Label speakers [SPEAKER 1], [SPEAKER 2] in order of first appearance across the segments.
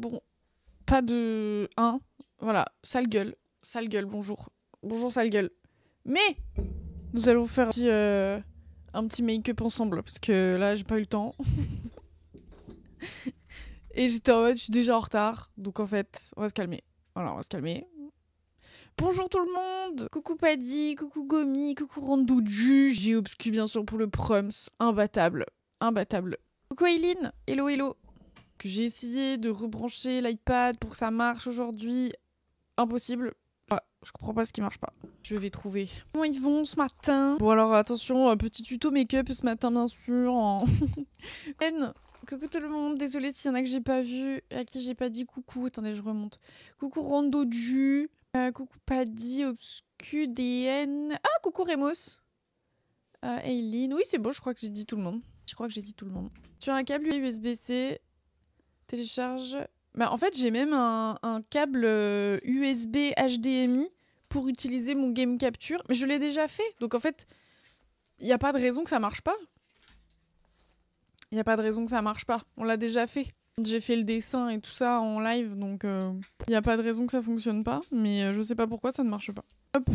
[SPEAKER 1] Bon, pas de... Hein, voilà, sale gueule, bonjour. Bonjour, sale gueule. Mais nous allons faire un petit make-up ensemble, parce que là, j'ai pas eu le temps. Et j'étais en mode, je suis déjà en retard, donc en fait, on va se calmer. Voilà, on va se calmer. Bonjour tout le monde. Coucou Paddy, coucou Gomi, coucou Randouju. J'ai obscu bien sûr pour le proms. Imbattable. Imbattable. Coucou Eileen. Hello, hello. Que j'ai essayé de rebrancher l'iPad pour que ça marche aujourd'hui. Impossible. Ah, je comprends pas ce qui marche pas. Je vais trouver. Comment ils vont ce matin? Bon alors attention, un petit tuto make-up ce matin bien sûr. Coucou tout le monde, désolée s'il y en a que j'ai pas vu, à qui j'ai pas dit coucou. Attendez, je remonte. Coucou Randouju. Coucou Paddy, Obscu, DN. Ah, coucou Remus. Aileen. Oui, c'est bon, je crois que j'ai dit tout le monde. Sur un câble USB-C, télécharge. Bah, en fait, j'ai même un câble USB HDMI pour utiliser mon game capture. Mais je l'ai déjà fait. Donc en fait, il n'y a pas de raison que ça marche pas. On l'a déjà fait. J'ai fait le dessin et tout ça en live, donc il n'y a pas de raison que ça fonctionne pas, mais je sais pas pourquoi ça ne marche pas. Hop.
[SPEAKER 2] Pour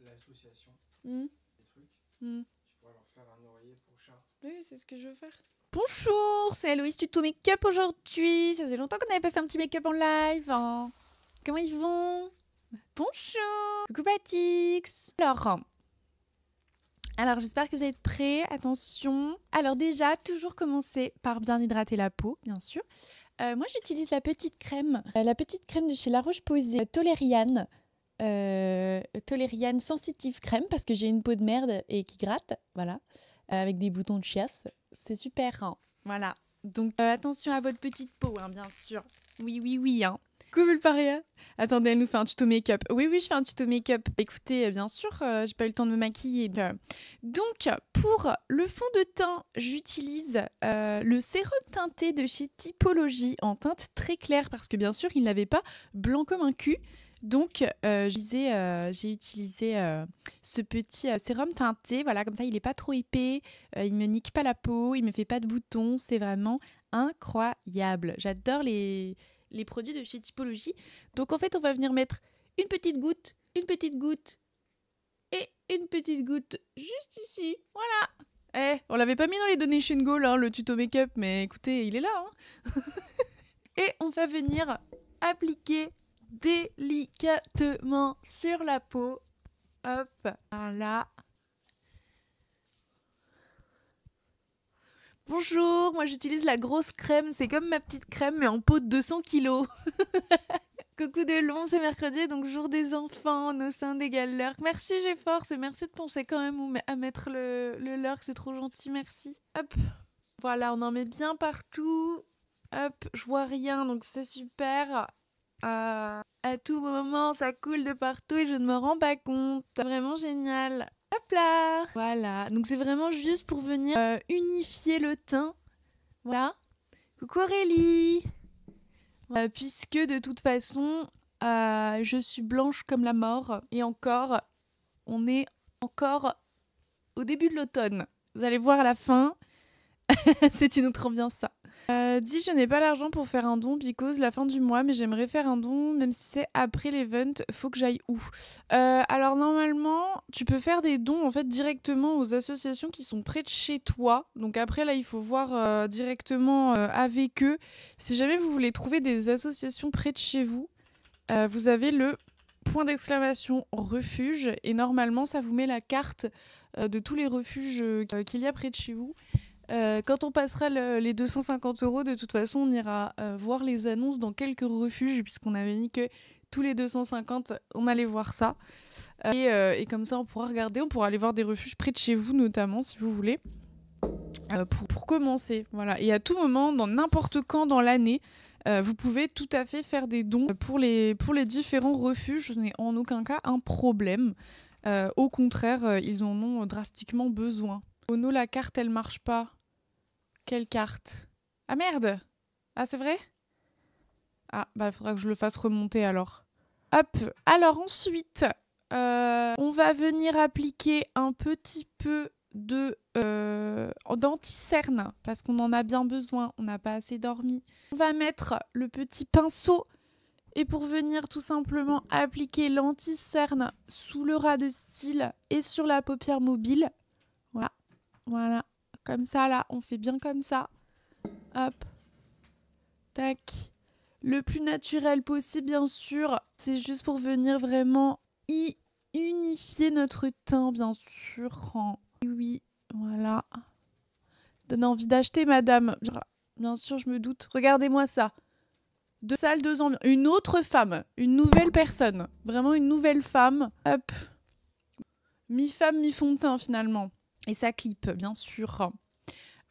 [SPEAKER 2] l'association
[SPEAKER 1] des
[SPEAKER 2] trucs,
[SPEAKER 1] tu
[SPEAKER 2] pourrais leur faire un oreiller pour chat.
[SPEAKER 1] Oui, c'est ce que je veux faire. Bonjour, c'est Aloïs Tuto Make-up aujourd'hui. Ça faisait longtemps qu'on n'avait pas fait un petit make-up en live. Hein. Comment ils vont? Bonjour. Coucou Patix. Alors, j'espère que vous êtes prêts. Attention. Alors déjà, toujours commencer par bien hydrater la peau, bien sûr. Moi, j'utilise la petite crème de chez La Roche-Posay, Toleriane. Toleriane Sensitive Crème, parce que j'ai une peau de merde et qui gratte, voilà. Avec des boutons de chiasse. C'est super, hein. Voilà. Donc, attention à votre petite peau, hein, bien sûr. Oui, hein. Coucou Vulparia. Attendez, elle nous fait un tuto make-up. Oui, je fais un tuto make-up. Écoutez, bien sûr, j'ai pas eu le temps de me maquiller. Donc, pour le fond de teint, j'utilise le sérum teinté de chez Typologie en teinte très claire parce que, bien sûr, il n'avait pas blanc comme un cul. Donc, j'ai utilisé ce petit sérum teinté. Voilà, comme ça, il n'est pas trop épais. Il me nique pas la peau. Il me fait pas de boutons. C'est vraiment incroyable. J'adore les produits de chez Typologie. Donc en fait, on va venir mettre une petite goutte et une petite goutte juste ici. Voilà. On l'avait pas mis dans les donation goals, hein, le tuto make-up, mais écoutez, il est là. Hein. Et on va venir appliquer délicatement sur la peau. Hop, voilà. Bonjour, moi j'utilise la grosse crème, c'est comme ma petite crème mais en pot de 200 kilos. Coucou de long, c'est mercredi, donc jour des enfants, nos seins d'égal lurk. Merci GeForce et merci de penser quand même à mettre le lurk, c'est trop gentil, merci. Hop, voilà, on en met bien partout. Hop, je vois rien, donc c'est super. À tout moment, ça coule de partout et je ne me rends pas compte. Vraiment génial. Hop là. Voilà, donc c'est vraiment juste pour venir unifier le teint. Voilà. Coucou Aurélie. Puisque de toute façon, je suis blanche comme la mort. Et encore, on est encore au début de l'automne. Vous allez voir à la fin, c'est une autre ambiance ça. Dis, je n'ai pas l'argent pour faire un don because la fin du mois, mais j'aimerais faire un don, même si c'est après l'event, faut que j'aille où? Alors normalement, tu peux faire des dons en fait directement aux associations qui sont près de chez toi. Donc après là, il faut voir directement avec eux. Si jamais vous voulez trouver des associations près de chez vous, vous avez le point d'exclamation refuge et normalement ça vous met la carte de tous les refuges qu'il y a près de chez vous. Quand on passera les 250 €, de toute façon, on ira voir les annonces dans quelques refuges, puisqu'on avait mis que tous les 250, on allait voir ça. Et comme ça, on pourra regarder, on pourra aller voir des refuges près de chez vous, notamment, si vous voulez, pour commencer. Voilà. Et à tout moment, dans n'importe quand dans l'année, vous pouvez tout à fait faire des dons pour les différents refuges. Ce n'est en aucun cas un problème. Au contraire, ils en ont drastiquement besoin. Ono, la carte, elle marche pas. Quelle carte? Ah merde! Ah, c'est vrai? Ah, bah, il faudra que je le fasse remonter alors. Hop! Alors ensuite, on va venir appliquer un petit peu de... d'anti-cerne, parce qu'on en a bien besoin, on n'a pas assez dormi. On va mettre le petit pinceau, et pour venir tout simplement appliquer l'anti-cerne sous le ras de cils et sur la paupière mobile. Voilà, voilà, comme ça là, on fait bien comme ça. Hop, tac. Le plus naturel possible, bien sûr. C'est juste pour venir vraiment unifier notre teint, bien sûr. Oui, voilà. Donne envie d'acheter, madame. Bien sûr, je me doute. Regardez-moi ça. 2 salles, 2 ambiances. Une autre femme. Une nouvelle personne. Vraiment une nouvelle femme. Hop. Mi-femme, mi-fond de teint, finalement. Et ça clip, bien sûr.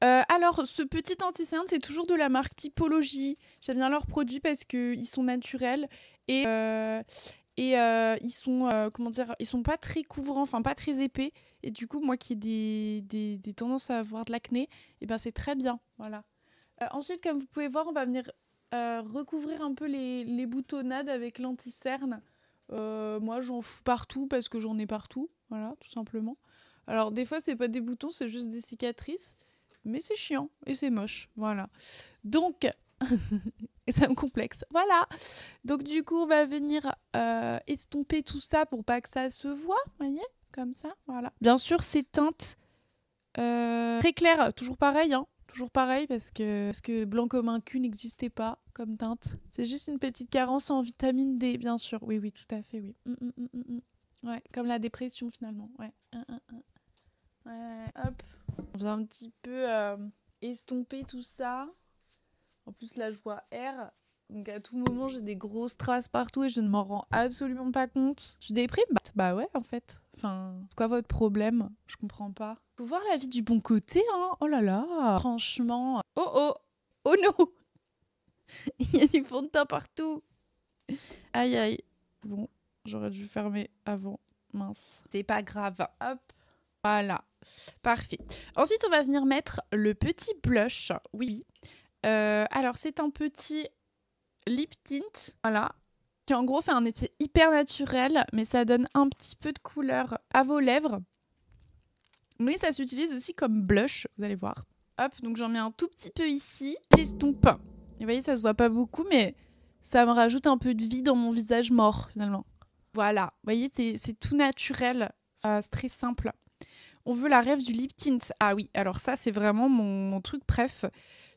[SPEAKER 1] Alors, ce petit anti-cerne, c'est toujours de la marque Typologie. J'aime bien leurs produits parce qu'ils sont naturels et ils sont, comment dire, ils sont pas très couvrants, enfin pas très épais. Et du coup, moi qui ai des tendances à avoir de l'acné, et ben c'est très bien. Voilà. Ensuite, comme vous pouvez voir, on va venir recouvrir un peu les boutonnades avec l'anti-cerne. Moi, j'en fous partout parce que j'en ai partout. Voilà, tout simplement. Alors, des fois, c'est pas des boutons, c'est juste des cicatrices. Mais c'est chiant et c'est moche, voilà. Donc, et ça me complexe, voilà. Donc du coup, on va venir estomper tout ça pour pas que ça se voit, voyez, comme ça, voilà. Bien sûr, ces teintes très claires, toujours pareil, hein. Toujours pareil parce que blanc comme un cul n'existait pas comme teinte. C'est juste une petite carence en vitamine D, bien sûr. Oui, oui, tout à fait, oui. Ouais, comme la dépression finalement, ouais. Ouais, hop. On vient un petit peu estomper tout ça. En plus, là, je vois R. Donc, à tout moment, j'ai des grosses traces partout et je ne m'en rends absolument pas compte. Je déprime? Bah ouais, en fait. Enfin, c'est quoi votre problème? Je comprends pas. Faut voir la vie du bon côté, hein. Oh là là. Franchement. Oh oh. Oh non. Il y a du fond de teint partout. Aïe aïe. Bon, j'aurais dû fermer avant. Mince. C'est pas grave. Hop. Voilà. Parfait. Ensuite, on va venir mettre le petit blush. Oui. Alors, c'est un petit lip tint. Voilà. Qui, en gros, fait un effet hyper naturel. Mais ça donne un petit peu de couleur à vos lèvres. Mais ça s'utilise aussi comme blush. Vous allez voir. Hop. Donc, j'en mets un tout petit peu ici. J'estompe. Et vous voyez, ça se voit pas beaucoup. Mais ça me rajoute un peu de vie dans mon visage mort, finalement. Voilà. Vous voyez, c'est tout naturel. C'est très simple. On veut la rêve du lip tint. Ah oui, alors ça, c'est vraiment mon truc préf.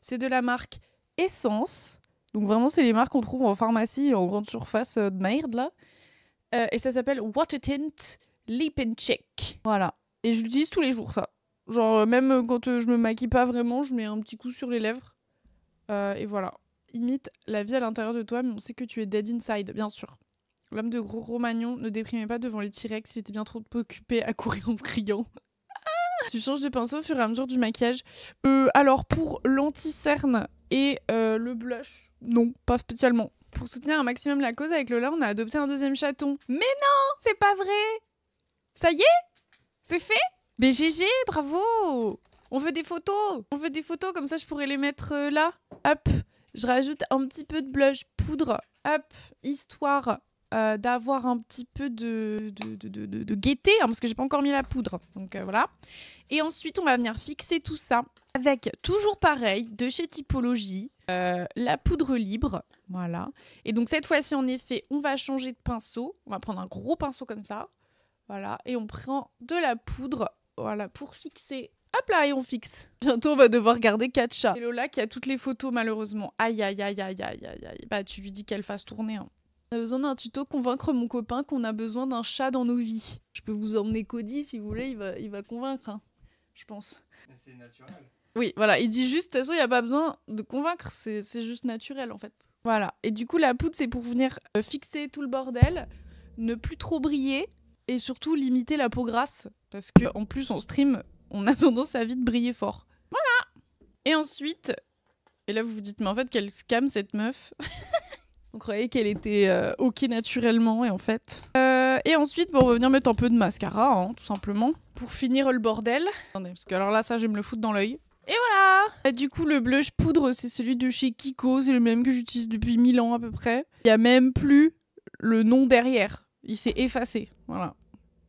[SPEAKER 1] C'est de la marque Essence. Donc vraiment, c'est les marques qu'on trouve en pharmacie, en grande surface de merde, là. Et ça s'appelle Water Tint Lip and Check. Voilà. Et je l'utilise tous les jours, ça. Genre, même quand je me maquille pas vraiment, je mets un petit coup sur les lèvres. Et voilà. Imite la vie à l'intérieur de toi, mais on sait que tu es dead inside, bien sûr. L'homme de gros magnon ne déprimait pas devant les T-Rex, il était bien trop occupé à courir en criant. Tu changes de pinceau au fur et à mesure du maquillage. Alors, pour l'anti-cerne et le blush, non, pas spécialement. Pour soutenir un maximum la cause, avec Lola, on a adopté un 2e chaton. Mais non, c'est pas vrai. Ça y est, c'est fait. Mais GG, bravo. On veut des photos. On veut des photos, comme ça je pourrais les mettre là. Hop, je rajoute un petit peu de blush poudre. Hop, histoire d'avoir un petit peu de gaieté, hein, parce que j'ai pas encore mis la poudre. Donc voilà. Et ensuite, on va venir fixer tout ça avec, toujours pareil, de chez Typologie, la poudre libre. Voilà. Et donc cette fois-ci, en effet, on va changer de pinceau. On va prendre un gros pinceau comme ça. Voilà. Et on prend de la poudre, voilà, pour fixer. Hop là, et on fixe. Bientôt, on va devoir garder 4 chats. C'est Lola qui a toutes les photos, malheureusement. Aïe, aïe, aïe, aïe, aïe, aïe, aïe. Bah, tu lui dis qu'elle fasse tourner, hein. On a besoin d'un tuto, convaincre mon copain qu'on a besoin d'un chat dans nos vies. Je peux vous emmener Cody si vous voulez, il va convaincre, hein, je pense.
[SPEAKER 2] Mais c'est naturel.
[SPEAKER 1] Oui, voilà, il dit juste, de toute façon, il n'y a pas besoin de convaincre, c'est juste naturel en fait. Voilà, et du coup, la poudre, c'est pour venir fixer tout le bordel, ne plus trop briller et surtout limiter la peau grasse. Parce qu'en plus, en stream, on a tendance à vite briller fort. Voilà. Et ensuite, et là vous vous dites, mais en fait, quelle scam cette meuf. On croyait qu'elle était ok naturellement, et en fait... et ensuite, bon, on va venir mettre un peu de mascara, hein, tout simplement, pour finir le bordel. Attendez, parce que alors là, ça, je vais me le foutre dans l'œil. Et voilà. Et du coup, le blush poudre, c'est celui de chez Kiko, c'est le même que j'utilise depuis 1000 ans à peu près. Il n'y a même plus le nom derrière, il s'est effacé, voilà.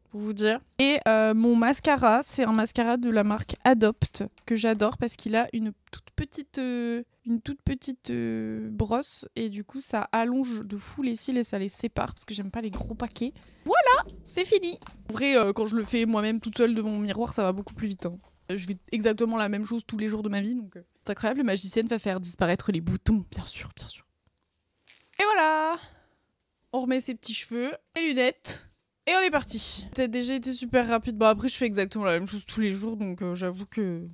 [SPEAKER 1] pour vous dire. Et mon mascara, c'est un mascara de la marque Adopt, que j'adore parce qu'il a une toute petite brosse. Et du coup, ça allonge de fou les cils et ça les sépare parce que j'aime pas les gros paquets. Voilà, c'est fini. En vrai, quand je le fais moi-même toute seule devant mon miroir, ça va beaucoup plus vite. Hein. Je fais exactement la même chose tous les jours de ma vie, donc c'est incroyable. Le magicienne va faire disparaître les boutons, bien sûr, bien sûr. Et voilà, on remet ses petits cheveux, les lunettes, et on est parti. T'as déjà été super rapide. Bon, après, je fais exactement la même chose tous les jours, donc j'avoue que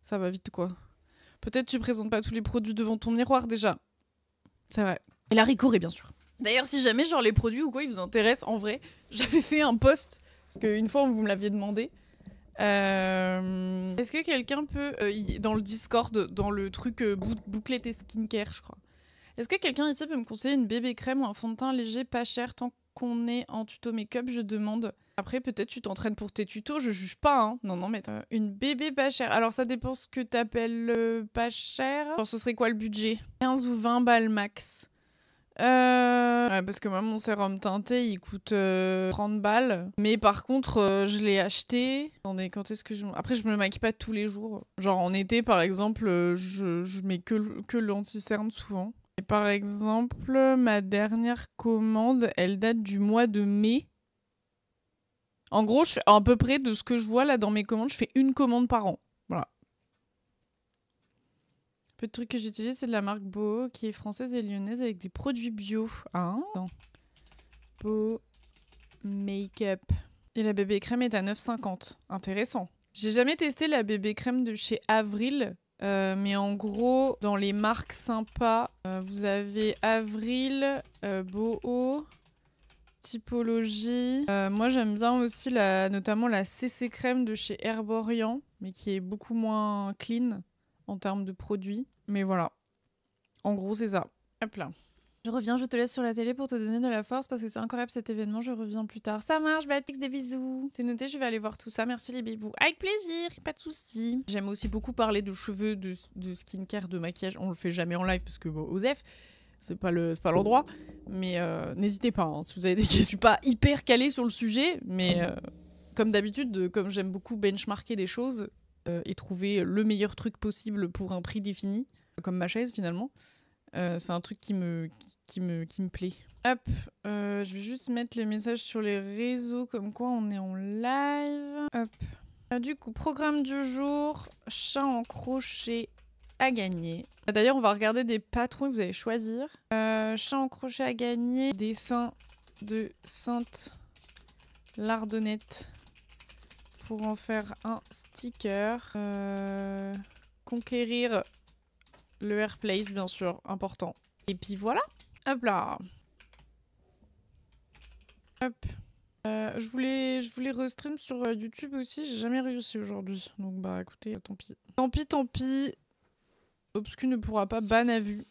[SPEAKER 1] ça va vite, quoi. Peut-être tu présentes pas tous les produits devant ton miroir, déjà. C'est vrai. Et la ricorée, bien sûr. D'ailleurs, si jamais, genre, les produits ou quoi, ils vous intéressent, en vrai, j'avais fait un post, parce qu'une fois, vous me l'aviez demandé. Est-ce que quelqu'un peut, dans le Discord, dans le truc boucler tes skincare, je crois. Est-ce que quelqu'un ici peut me conseiller une bébé crème ou un fond de teint léger, pas cher, tant qu'on est en tuto make-up, je demande. Après, peut-être tu t'entraînes pour tes tutos, je juge pas, hein. Non, mais une bébé pas chère. Alors, ça dépend ce que t'appelles pas cher. Alors, ce serait quoi le budget? 15 ou 20 balles max. Ouais, parce que moi, mon sérum teinté, il coûte 30 balles. Mais par contre, je l'ai acheté. Attendez, quand est-ce que je... Après, je me le maquille pas tous les jours. Genre, en été, par exemple, je mets que l'anti-cerne souvent. Et par exemple, ma dernière commande, elle date du mois de mai. En gros, je fais à peu près de ce que je vois là dans mes commandes, je fais une commande par an. Voilà. Peu de trucs que j'utilise, c'est de la marque Beau, qui est française et lyonnaise avec des produits bio. Hein? Non. Beau Make-up. Et la bébé crème est à 9,50. Intéressant. J'ai jamais testé la bébé crème de chez Avril. Mais en gros, dans les marques sympas, vous avez Avril, Boho, Typologie. Moi, j'aime bien aussi notamment la CC crème de chez Herborian, mais qui est beaucoup moins clean en termes de produits. Mais voilà. En gros, c'est ça. Hop là. Je reviens, je te laisse sur la télé pour te donner de la force parce que c'est incroyable cet événement, je reviens plus tard. Ça marche, Batix, des bisous. C'est noté, je vais aller voir tout ça, merci les bibous. Avec plaisir, pas de soucis. J'aime aussi beaucoup parler de cheveux, de skincare, de maquillage. On le fait jamais en live parce que, bon, Osef, c'est pas l'endroit. Mais n'hésitez pas, hein, si vous avez des questions. Je suis pas hyper calée sur le sujet, mais comme d'habitude, comme j'aime beaucoup benchmarker des choses et trouver le meilleur truc possible pour un prix défini, comme ma chaise finalement. C'est un truc qui me plaît. Hop, je vais juste mettre les messages sur les réseaux comme quoi on est en live. Hop. Du coup, programme du jour, chat en crochet à gagner. D'ailleurs, on va regarder des patrons que vous allez choisir. Chat en crochet à gagner, dessin de Sainte Lardonnette pour en faire un sticker. Conquérir le Airplace, bien sûr, important. Et puis voilà. Hop là. Hop. Je voulais restream sur YouTube aussi. J'ai jamais réussi aujourd'hui. Donc bah écoutez, tant pis. Tant pis. Obscu ne pourra pas ban à vue.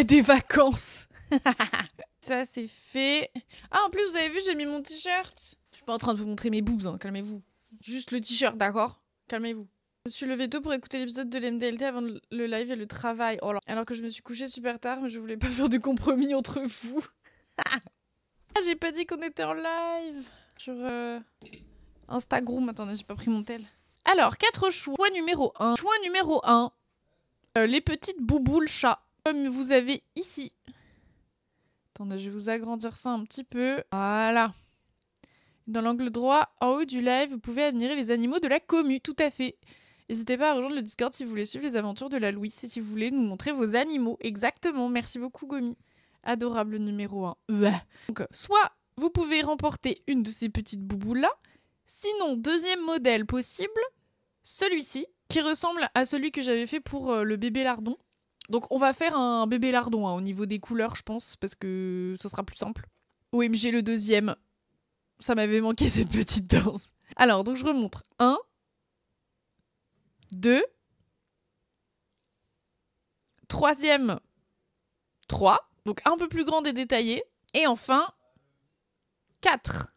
[SPEAKER 1] Des vacances. Ça c'est fait. Ah en plus vous avez vu, j'ai mis mon t-shirt. Je suis pas en train de vous montrer mes boobs, hein. Calmez-vous. Juste le t-shirt, d'accord? Calmez-vous. Je me suis levée tôt pour écouter l'épisode de l'MDLT avant le live et le travail. Oh là. Alors que je me suis couchée super tard, mais je voulais pas faire de compromis entre vous. J'ai pas dit qu'on était en live sur Instagram. Attendez, j'ai pas pris mon tel. Alors, 4 choix. Choix numéro 1. Choix numéro 1. Les petites bouboules chats. Comme vous avez ici. Attendez, je vais vous agrandir ça un petit peu. Voilà. Dans l'angle droit, en haut du live, vous pouvez admirer les animaux de la commu. Tout à fait. N'hésitez pas à rejoindre le Discord si vous voulez suivre les aventures de la Louise et si vous voulez nous montrer vos animaux. Exactement. Merci beaucoup, Gomi. Adorable numéro 1. Donc, soit vous pouvez remporter une de ces petites bouboules-là. Sinon, deuxième modèle possible, celui-ci, qui ressemble à celui que j'avais fait pour le bébé lardon. Donc, on va faire un bébé lardon au niveau des couleurs, je pense, parce que ça sera plus simple. OMG, le deuxième. Ça m'avait manqué cette petite danse. Alors, donc je remontre. 1, 2, troisième, 3, donc un peu plus grande et détaillée. Et enfin, 4,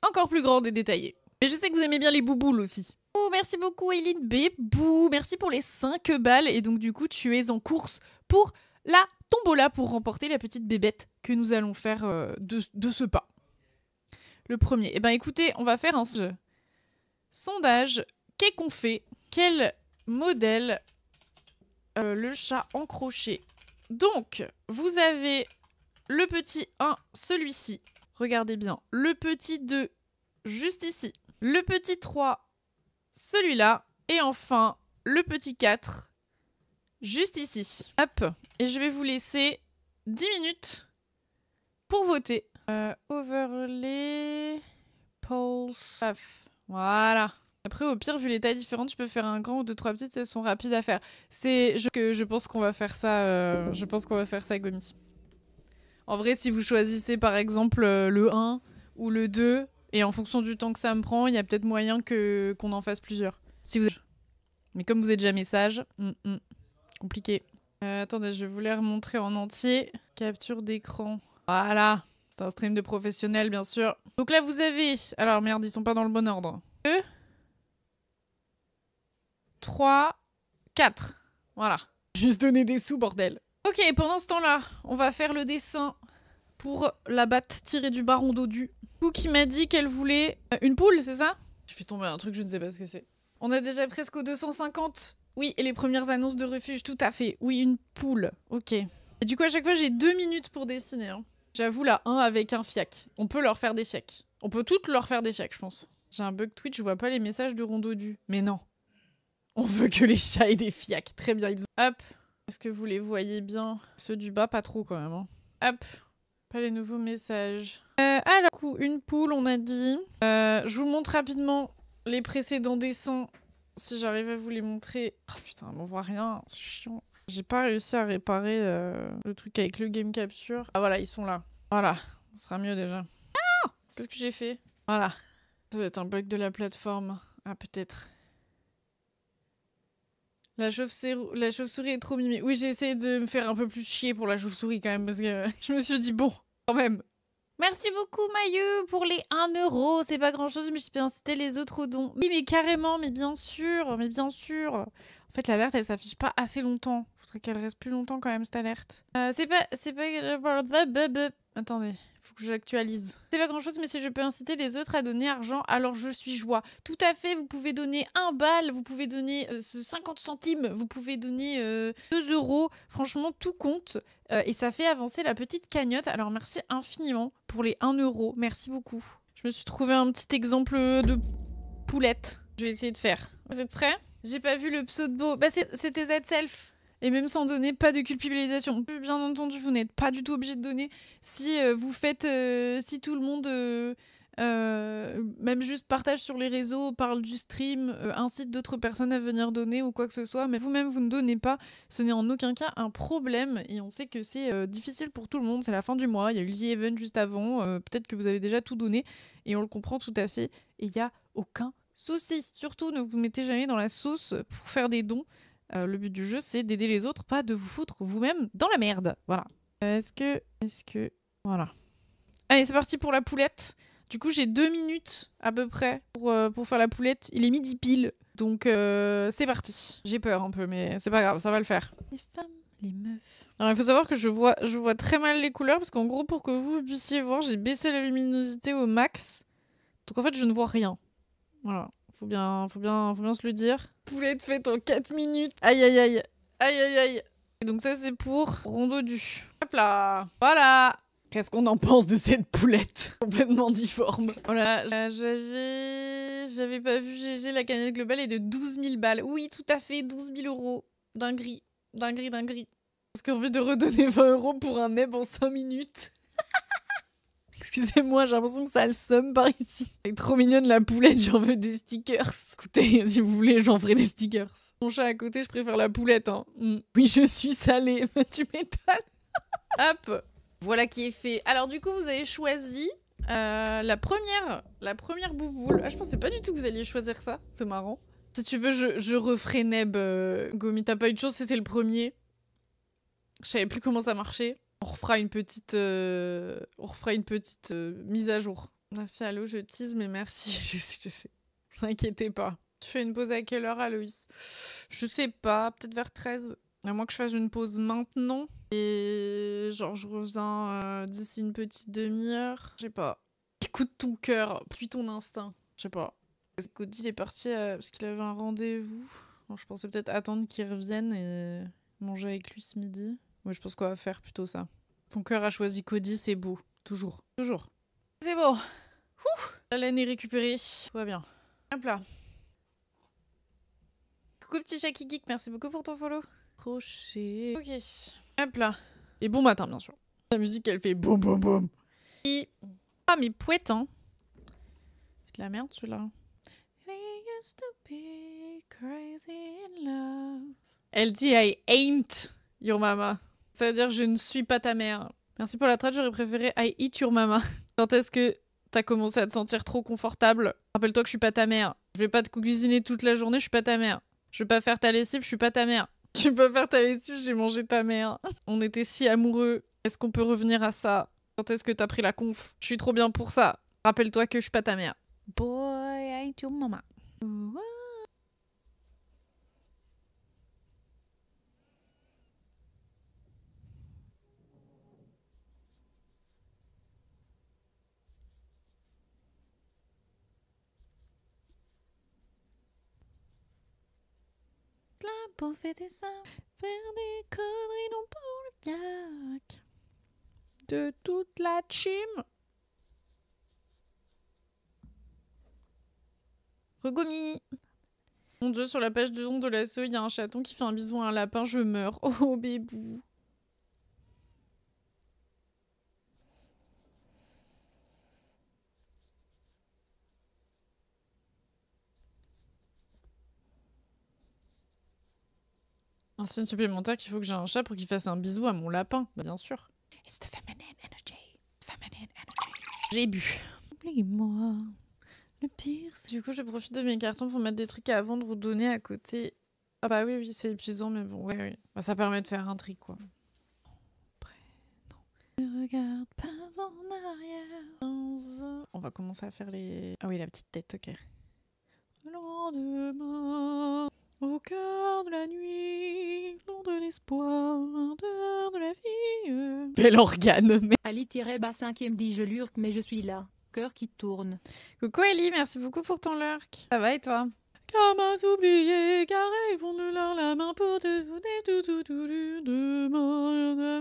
[SPEAKER 1] encore plus grande et détaillée. Mais je sais que vous aimez bien les bouboules aussi. Oh, merci beaucoup Eileen Bébou, merci pour les 5 balles. Et donc du coup, tu es en course pour la tombola pour remporter la petite bébête que nous allons faire de ce pas. le premier. Eh ben écoutez, on va faire un sondage. Qu'est-ce qu'on fait? Quel modèle le chat encroché? Donc, vous avez le petit 1, celui-ci. Regardez bien. Le petit 2, juste ici. Le petit 3, celui-là. Et enfin, le petit 4, juste ici. Hop. Et je vais vous laisser 10 minutes pour voter. Overlay. Pulse. Paf. Voilà. Après, au pire, vu les tailles différentes, je peux faire un grand ou 2-3 petites, elles sont rapides à faire. Je pense qu'on va faire ça. Je pense qu'on va faire ça, Gomi. En vrai, si vous choisissez par exemple le 1 ou le 2, et en fonction du temps que ça me prend, il y a peut-être moyen qu'on en fasse plusieurs. Si vous... Mais comme vous êtes jamais sage, compliqué. Attendez, je vais vous les remontrer en entier. Capture d'écran. Voilà. C'est un stream de professionnel, bien sûr. Donc là, vous avez... Alors merde, ils sont pas dans le bon ordre. 2, 3, 4. Voilà. Juste donner des sous, bordel. Ok, pendant ce temps-là, on va faire le dessin pour la batte tirée du baron dodu. Pou qui m'a dit qu'elle voulait une poule, c'est ça? Je fais tomber un truc, je ne sais pas ce que c'est. On a déjà presque aux 250. Oui, et les premières annonces de refuge, tout à fait. Oui, une poule. Ok. Et du coup, à chaque fois, j'ai 2 minutes pour dessiner. Hein. J'avoue, la 1 avec un fiac. On peut leur faire des fiacs. On peut toutes leur faire des fiacs, je pense. J'ai un bug Twitch, je vois pas les messages de Rondodu. Mais non. On veut que les chats aient des fiacs. Très bien. Hop. Est-ce que vous les voyez bien? Ceux du bas, pas trop quand même. Hein. Hop. Pas les nouveaux messages. Alors, une poule, on a dit. Je vous montre rapidement les précédents dessins. Si j'arrive à vous les montrer. Oh putain, on voit rien. C'est chiant. J'ai pas réussi à réparer le truc avec le game capture. Ah voilà, ils sont là. Voilà. Ça sera mieux déjà. Ah! Qu'est-ce que j'ai fait? Voilà. Ça doit être un bug de la plateforme. Ah, peut-être. La chauve-souris est trop mimée. Oui, j'ai essayé de me faire un peu plus chier pour la chauve-souris quand même, parce que je me suis dit, bon, quand même. Merci beaucoup, Mailleux, pour les 1 €. C'est pas grand-chose, mais je peux inciter les autres au don. Oui, mais carrément, mais bien sûr, mais bien sûr. En fait, l'alerte, elle s'affiche pas assez longtemps. Faudrait qu'elle reste plus longtemps quand même, cette alerte. C'est pas... Attendez. Faut que j'actualise. C'est pas grand chose, mais si je peux inciter les autres à donner argent, alors je suis joie. Tout à fait, vous pouvez donner 1 balle, vous pouvez donner 50 centimes, vous pouvez donner 2 €. Franchement, tout compte. Et ça fait avancer la petite cagnotte. Alors merci infiniment pour les 1 €. Merci beaucoup. Je me suis trouvé un petit exemple de poulette. Je vais essayer de faire. Vous êtes prêts? J'ai pas vu le pseudo. Bah c'était Z-Self. Et même sans donner, pas de culpabilisation. Bien entendu, vous n'êtes pas du tout obligé de donner. Si vous faites... si tout le monde, même juste partage sur les réseaux, parle du stream, incite d'autres personnes à venir donner ou quoi que ce soit, mais vous-même, vous ne donnez pas, ce n'est en aucun cas un problème. Et on sait que c'est difficile pour tout le monde. C'est la fin du mois, il y a eu le The Event juste avant. Peut-être que vous avez déjà tout donné. Et on le comprend tout à fait. Et il n'y a aucun souci. Surtout, ne vous mettez jamais dans la sauce pour faire des dons. Le but du jeu, c'est d'aider les autres, pas de vous foutre vous-même dans la merde. Voilà. Est-ce que... Voilà. Allez, c'est parti pour la poulette. Du coup, j'ai 2 minutes à peu près pour faire la poulette. Il est midi pile. Donc, c'est parti. J'ai peur un peu, mais c'est pas grave, ça va le faire. Les femmes, les meufs... Alors, il faut savoir que je vois très mal les couleurs, parce qu'en gros, pour que vous puissiez voir, j'ai baissé la luminosité au max. Donc, en fait, je ne vois rien. Voilà. Faut bien se le dire. Poulette faite en 4 minutes. Aïe, aïe, aïe. Aïe, aïe, aïe. Et donc ça, c'est pour Rondodu. Hop là. Voilà. Qu'est-ce qu'on en pense de cette poulette complètement difforme? Voilà, là, j'avais pas vu GG, la cagnotte globale est de 12 000 balles. Oui, tout à fait, 12 000 €. Dinguerie. Dinguerie, dinguerie. Parce qu'en envie de redonner 20 € pour un neb en 5 minutes. Excusez-moi, j'ai l'impression que ça a le seum par ici. C'est trop mignonne la poulette, j'en veux des stickers. Écoutez, si vous voulez, j'en ferai des stickers. Mon chat à côté, je préfère la poulette. Hein. Oui, je suis salée, tu m'étonnes. Hop, voilà qui est fait. Alors du coup, vous avez choisi la première bouboule. Ah, je pensais pas du tout que vous alliez choisir ça, c'est marrant. Si tu veux, je referai Neb. Gomi, t'as pas eu de chance, c'était le premier. Je savais plus comment ça marchait. On refera une petite mise à jour. Merci Allo, je tease, mais merci. Je sais. Ne vous inquiétez pas. Tu fais une pause à quelle heure, Aloïs? Je sais pas, peut-être vers 13. À moins que je fasse une pause maintenant. Et genre, je reviens d'ici une petite demi-heure. Je sais pas. Écoute ton cœur, puis ton instinct. Je sais pas. Cody il est parti parce qu'il avait un rendez-vous. Alors, je pensais peut-être attendre qu'il revienne et manger avec lui ce midi. Moi, je pense qu'on va faire plutôt ça. Ton cœur a choisi Cody, c'est beau. Toujours. Toujours. C'est beau. Ouh, la laine est récupérée. Tout va bien. Hop là. Coucou petit chat qui geek, merci beaucoup pour ton follow. Crochet. Ok. Hop là. Et bon matin, bien sûr. La musique, elle fait boum boum boum. Et... Ah, mais pouette, hein. C'est de la merde, celui-là. Elle dit I ain't your mama. Ça veut dire je ne suis pas ta mère. Merci pour la traite, j'aurais préféré I eat your mama. Quand est-ce que t'as commencé à te sentir trop confortable? Rappelle-toi que je suis pas ta mère. Je vais pas te cuisiner toute la journée, je suis pas ta mère. Je vais pas faire ta lessive, je suis pas ta mère. Je vais pas faire ta lessive, j'ai mangé ta mère. On était si amoureux. Est-ce qu'on peut revenir à ça? Quand est-ce que t'as pris la conf? Je suis trop bien pour ça. Rappelle-toi que je suis pas ta mère. Boy, I ain't your mama. Pour fêter ça, faire des conneries non pour le fiac. De toute la chim. Regomi. Mon dieu, sur la page de don de l'assaut, il y a un chaton qui fait un bisou à un lapin, je meurs. Oh bébou. Un signe supplémentaire qu'il faut que j'ai un chat pour qu'il fasse un bisou à mon lapin, bah, bien sûr. It's the feminine energy. Feminine energy. J'ai bu. Oublie-moi. Le pire, c'est... Du coup, je profite de mes cartons pour mettre des trucs à vendre ou donner à côté. Ah bah oui, c'est épuisant, mais bon, ouais. Bah, ça permet de faire un tri, quoi. Après, non. Ne regarde pas en arrière. On va commencer à faire les... Ah oui, la petite tête, ok. Le lendemain... Au cœur de la nuit, long de l'espoir, ardeur de la vie. Bel organe, mais...
[SPEAKER 3] Ali-5e dit je lurk mais je suis là. Cœur qui tourne.
[SPEAKER 1] Coucou Ellie, merci beaucoup pour ton lurk. Ça va et toi? Comme oublié, car ils vont de leur la main pour de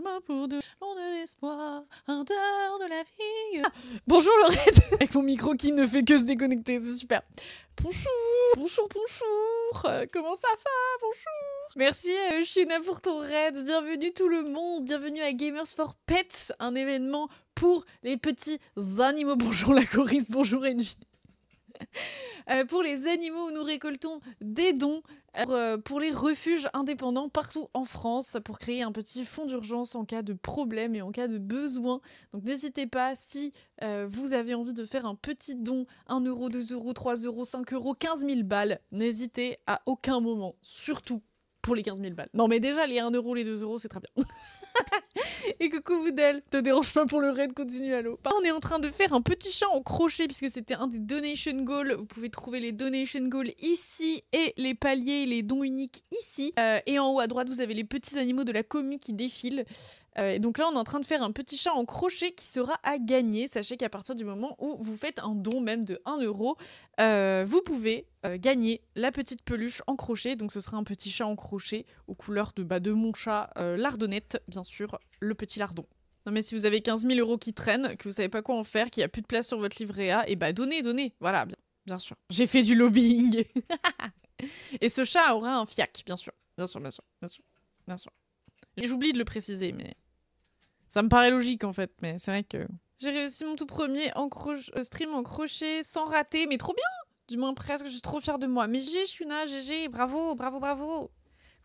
[SPEAKER 1] main pour de long de l'espoir, ardeur de la vie. Ah, bonjour Laurette. Avec mon micro qui ne fait que se déconnecter, c'est super. Bonjour, bonjour, bonjour. Comment ça va? Bonjour. Merci Shina pour ton raid. Bienvenue tout le monde. Bienvenue à Gamers for Pets, un événement pour les petits animaux. Bonjour la choriste, bonjour Engie. Pour les animaux où nous récoltons des dons pour les refuges indépendants partout en France pour créer un petit fonds d'urgence en cas de problème et en cas de besoin. Donc n'hésitez pas, si vous avez envie de faire un petit don, 1 euro, 2 euros, 3 euros, 5 euros, 15 000 balles, n'hésitez à aucun moment, surtout pour les 15 000 balles. Non mais déjà les 1 euro, les 2 euros, c'est très bien. Et coucou Boudel, te dérange pas pour le raid, continue à l'eau. On est en train de faire un petit chat en crochet puisque c'était un des donation goals. Vous pouvez trouver les donation goals ici et les paliers, les dons uniques ici. Et en haut à droite, vous avez les petits animaux de la commune qui défilent. Et donc là, on est en train de faire un petit chat en crochet qui sera à gagner. Sachez qu'à partir du moment où vous faites un don même de 1 euro, vous pouvez gagner la petite peluche en crochet. Donc ce sera un petit chat en crochet aux couleurs de mon chat Lardonnette, bien sûr, le petit lardon. Non mais si vous avez 15 000 euros qui traînent, que vous savez pas quoi en faire, qu'il n'y a plus de place sur votre livret A, et bah donnez. Voilà, bien sûr. J'ai fait du lobbying. Et ce chat aura un fiac, bien sûr. Bien sûr. Et j'oublie de le préciser, mais... Ça me paraît logique en fait, mais c'est vrai que... J'ai réussi mon tout premier stream en crochet sans rater, mais trop bien! Du moins presque, je suis trop fière de moi. Mais GG, Shuna, GG, bravo.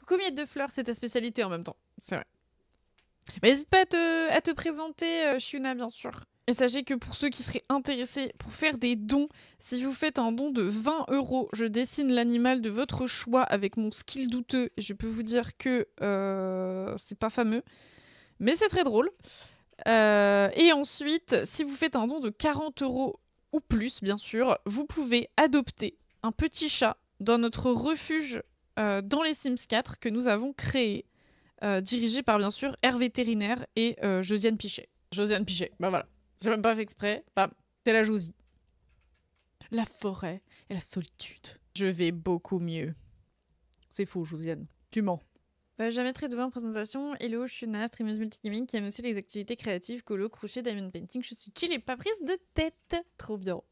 [SPEAKER 1] Coucou miette de fleurs, c'est ta spécialité en même temps, c'est vrai. Mais n'hésite pas à te présenter, Shuna, bien sûr. Et sachez que pour ceux qui seraient intéressés pour faire des dons, si vous faites un don de 20 euros, je dessine l'animal de votre choix avec mon skill douteux. Je peux vous dire que c'est pas fameux. Mais c'est très drôle. Et ensuite, si vous faites un don de 40 euros ou plus, bien sûr, vous pouvez adopter un petit chat dans notre refuge dans les Sims 4 que nous avons créé, dirigé par, bien sûr, Air Vétérinaire et Josiane Pichet. Josiane Pichet, bah voilà. J'ai même pas fait exprès. Bam. C'est la Josie. La forêt et la solitude. Je vais beaucoup mieux. C'est faux, Josiane. Tu mens. Jamais très douée en présentation. Hello, je suis Nana, streameuse multigaming qui aime aussi les activités créatives, colo, crochet, diamond painting. Je suis chill et pas prise de tête. Trop bien.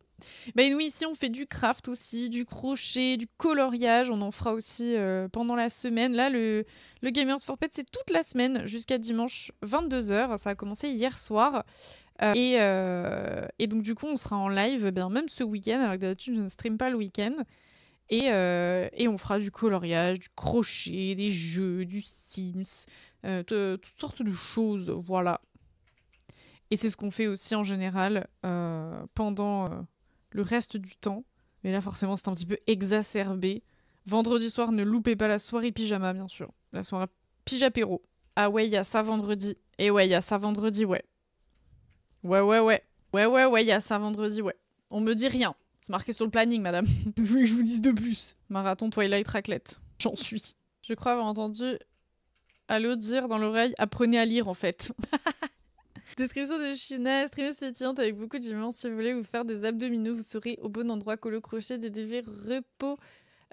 [SPEAKER 1] Ben oui, ici on fait du craft aussi, du crochet, du coloriage. On en fera aussi pendant la semaine. Là, le Gamers for Pets, c'est toute la semaine jusqu'à dimanche 22h. Ça a commencé hier soir. Et donc du coup, on sera en live même ce week-end. Alors que d'habitude, je ne stream pas le week-end. Et on fera du coloriage, du crochet, des jeux, du Sims, toutes sortes de choses, voilà. Et c'est ce qu'on fait aussi en général pendant le reste du temps. Mais là, forcément, c'est un petit peu exacerbé. Vendredi soir, ne loupez pas la soirée pyjama, bien sûr. La soirée pyjapéro. Ah ouais, il y a ça vendredi. Et ouais, il y a ça vendredi, ouais. Ouais, il y a ça vendredi, ouais. On me dit rien. C'est marqué sur le planning, madame. Vous voulez que je vous dise de plus? Marathon Twilight Raclette. J'en suis. Je crois avoir entendu Allo dire dans l'oreille « Apprenez à lire, en fait ». Description de Shina, streameuse pétillante avec beaucoup d'humour. Si vous voulez vous faire des abdominaux, vous serez au bon endroit. Colo crochet, des DV, repos,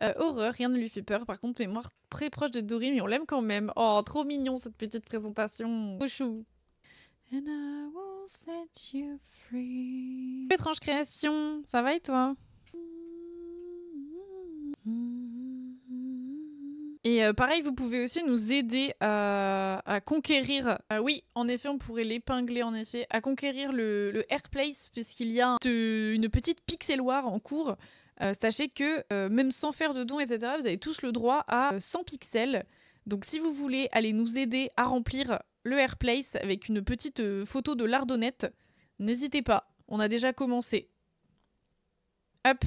[SPEAKER 1] horreur. Rien ne lui fait peur. Par contre, mémoire très proche de Dory, mais on l'aime quand même. Oh, trop mignon cette petite présentation. Trop chou. And I will set you free. Étrange création, ça va et toi? Et pareil, vous pouvez aussi nous aider à conquérir... oui, en effet, on pourrait l'épingler, en effet, à conquérir le Airplace, puisqu'il y a une petite pixeloire en cours. Sachez que, même sans faire de dons, etc., vous avez tous le droit à 100 pixels. Donc si vous voulez aller nous aider à remplir le Airplace avec une petite photo de l'Ardonnette, n'hésitez pas, on a déjà commencé. Hop,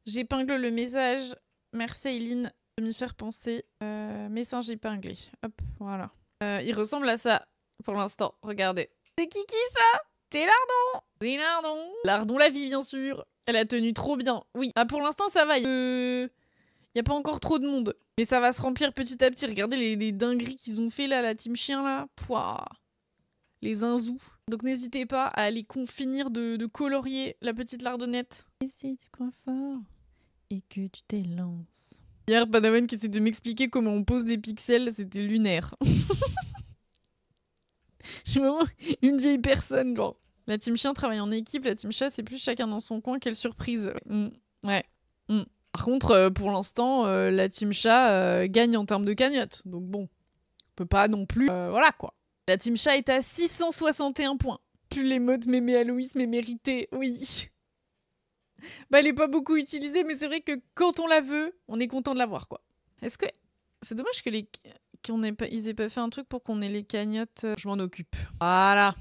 [SPEAKER 1] j'épingle le message. Merci Eileen de m'y faire penser. Message épinglé. Hop, voilà. Il ressemble à ça pour l'instant, regardez. C'est qui ça? C'est Lardon. C'est Lardon. Lardon la vie, bien sûr. Elle a tenu trop bien. Oui. Ah, pour l'instant, ça va. Il n'y a pas encore trop de monde. Mais ça va se remplir petit à petit. Regardez les dingueries qu'ils ont fait là, la team chien là. Pouah. Les zinzous. Donc n'hésitez pas à aller finir de colorier la petite Lardonnette. Et si tu crois fort et que tu t'élances. Hier, Padawan qui essaie de m'expliquer comment on pose des pixels, c'était lunaire. Je suis vraiment une vieille personne, genre. La team chien travaille en équipe, la team chat c'est plus chacun dans son coin, quelle surprise. Ouais. Par contre, pour l'instant, la team chat gagne en termes de cagnotte. Donc bon, on peut pas non plus... voilà quoi. La team chat est à 661 points. Plus les modes mémé Aloïs, mais mérité, oui. Bah elle est pas beaucoup utilisée, mais c'est vrai que quand on la veut, on est content de l'avoir quoi. Est-ce que... C'est dommage que ils aient pas fait un truc pour qu'on ait les cagnottes. Je m'en occupe. Voilà.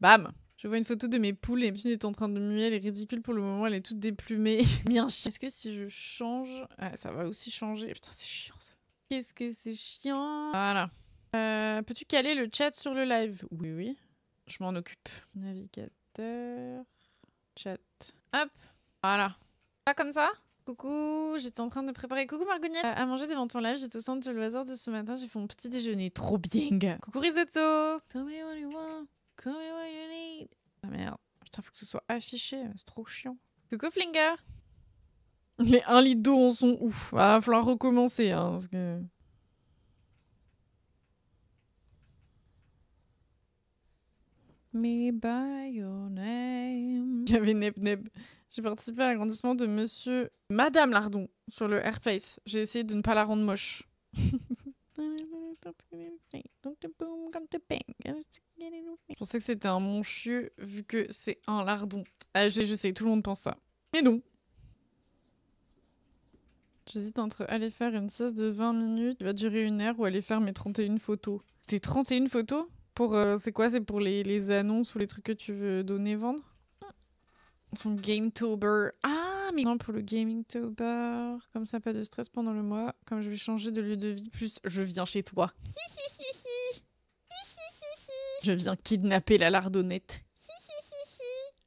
[SPEAKER 1] Bam. Je vois une photo de mes poules et Neptune est en train de muer. Elle est ridicule pour le moment. Elle est toute déplumée. Bien chiant. Est-ce que si je change... Ah, ça va aussi changer. Putain, c'est chiant ça. Qu'est-ce que c'est chiant. Voilà. Peux-tu caler le chat sur le live? Oui, oui. Je m'en occupe. Navigateur. Chat. Hop. Voilà. Pas comme ça? Coucou, j'étais en train de préparer. Coucou Margoniette. À manger devant ton live, j'étais au centre de loisirs de ce matin. J'ai fait mon petit déjeuner. Trop bien. Coucou Risotto. Tell me what you want. Call me what you need. Ah merde. Putain, faut que ce soit affiché. C'est trop chiant. Coucou Flinger. Les 1 litre d'eau en sont ouf. Ah, va falloir recommencer. Hein, parce que... Me by your name. Il y avait Neb Neb. J'ai participé à l'agrandissement de monsieur... Madame Lardon sur le Airplace. J'ai essayé de ne pas la rendre moche. Je pensais que c'était un monchieux vu que c'est un lardon. Ah, je sais, tout le monde pense ça. Mais non. J'hésite entre aller faire une sieste de 20 minutes qui va durer 1 heure ou aller faire mes 31 photos. C'est 31 photos? Pour, c'est quoi? C'est pour les annonces ou les trucs que tu veux donner, vendre? Son Gametober. Ah, mais non, pour le Gamingtober. Comme ça, pas de stress pendant le mois. Comme je vais changer de lieu de vie, plus je viens chez toi. Je viens kidnapper la Lardonnette.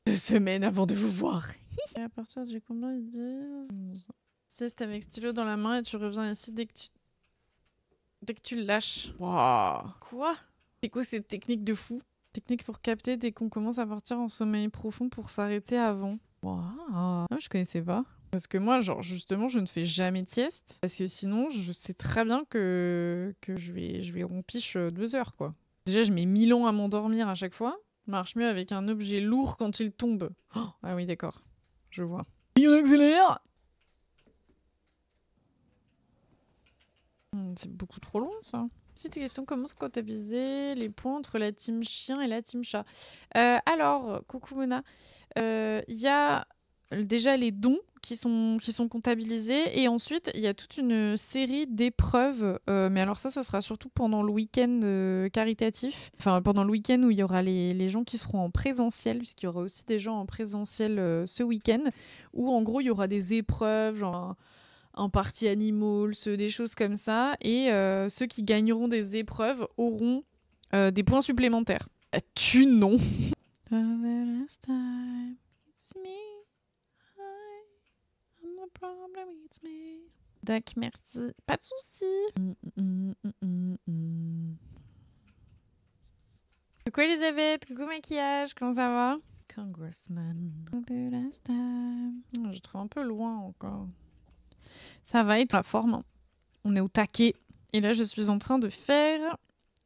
[SPEAKER 1] 2 semaines avant de vous voir. Et à partir du combien il dit? Sieste avec stylo dans la main et tu reviens ici dès que tu le lâches. Waouh. Quoi? C'est quoi cette technique de fou? Technique pour capter dès qu'on commence à partir en sommeil profond pour s'arrêter avant. Waouh, ah, je connaissais pas. Parce que moi, genre, justement, je ne fais jamais de sieste. Parce que sinon, je sais très bien que je vais rompiche 2 heures, quoi. Déjà, je mets 1000 ans à m'endormir à chaque fois. Marche mieux avec un objet lourd quand il tombe. Oh, ah oui, d'accord. Je vois. Et on accélère. C'est beaucoup trop long, ça. Petite question, comment se comptabiliser les points entre la team chien et la team chat? Alors, coucou Mona, il y a déjà les dons qui sont comptabilisés et ensuite il y a toute une série d'épreuves, mais alors ça sera surtout pendant le week-end caritatif, enfin pendant le week-end où il y aura les gens qui seront en présentiel, puisqu'il y aura aussi des gens en présentiel ce week-end, où en gros il y aura des épreuves, genre un party animals, des choses comme ça. Et ceux qui gagneront des épreuves auront des points supplémentaires. Tu non. Dac, merci. Pas de soucis. Coucou Elisabeth, coucou maquillage, comment ça va? Congressman. Je trouve un peu loin encore. Ça va être la forme. On est au taquet. Et là, je suis en train de faire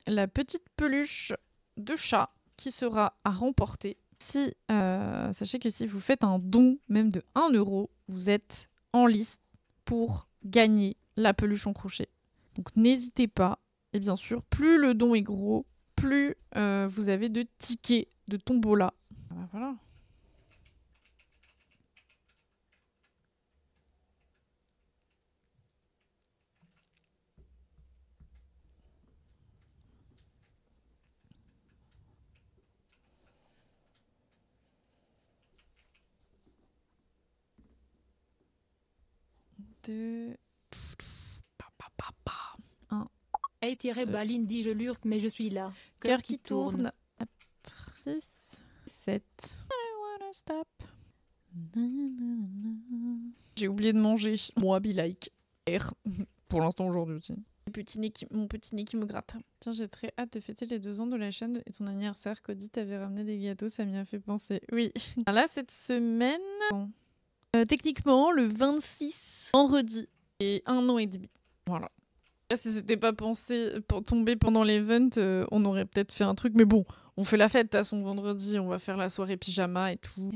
[SPEAKER 1] la petite peluche de chat qui sera à remporter. Sachez que si vous faites un don, même de 1 €, vous êtes en liste pour gagner la peluche en crochet. Donc n'hésitez pas. Et bien sûr, plus le don est gros, plus vous avez de tickets de tombola. Voilà.
[SPEAKER 3] Baline dit je lurque mais je suis là.
[SPEAKER 1] Cœur qui tourne. 6, 7. Stop. J'ai oublié de manger. Moi, be like. R. Pour l'instant aujourd'hui aussi. Mon petit nez qui me gratte. Tiens, j'ai très hâte de fêter les 2 ans de la chaîne et ton anniversaire. Cody t'avait ramené des gâteaux, ça m'y a fait penser. Oui. Là, cette semaine, techniquement, le 26, vendredi, et 1 an et demi. Voilà. Si c'était pas pensé pour tomber pendant l'event, on aurait peut-être fait un truc. Mais bon, on fait la fête, de toute façon, vendredi. On va faire la soirée pyjama et tout.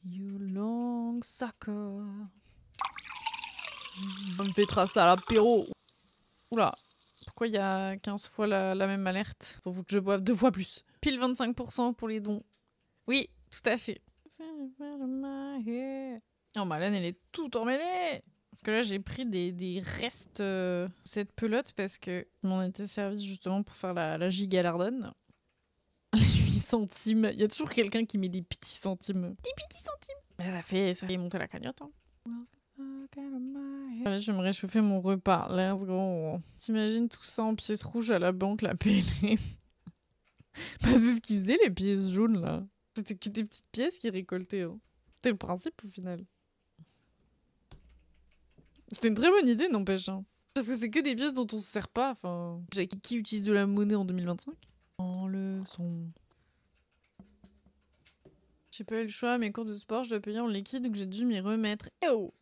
[SPEAKER 1] You long sucker. On me fait tracer à l'apéro. Oula. Pourquoi il y a 15 fois la même alerte? Pour vous que je boive 2 fois plus. Pile 25% pour les dons. Oui, tout à fait. Oh, Malène, elle est toute emmêlée. Parce que là, j'ai pris des restes de cette pelote parce que je m'en étais servi justement pour faire la gigalardonne. 8 centimes. Il y a toujours quelqu'un qui met des petits centimes. Des petits centimes. Mais ça fait monter la cagnotte. Hein. Allez, je vais me réchauffer mon repas. Let's go. T'imagines tout ça en pièces rouges à la banque, la PLS. Bah, c'est ce qu'ils faisaient, les pièces jaunes, là. C'était que des petites pièces qu'ils récoltaient. Hein. C'était le principe, au final. C'était une très bonne idée, n'empêche. Hein. Parce que c'est que des pièces dont on se sert pas. Enfin, qui utilise de la monnaie en 2025 ? En leçon. J'ai pas eu le choix, mes cours de sport, je dois payer en liquide, donc j'ai dû m'y remettre. Eh oh!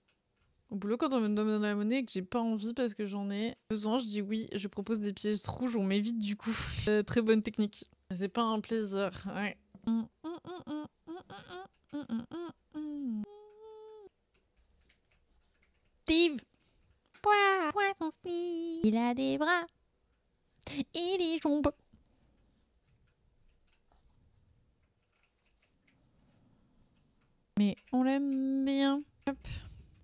[SPEAKER 1] Au boulot, quand on me donne de la monnaie et que j'ai pas envie parce que j'en ai besoin, je dis oui, je propose des pièces rouges, on m'évite du coup. Très bonne technique. C'est pas un plaisir, ouais. Steve! Poisson Steve! Il a des bras et des jambes. Mais on l'aime bien. Hop.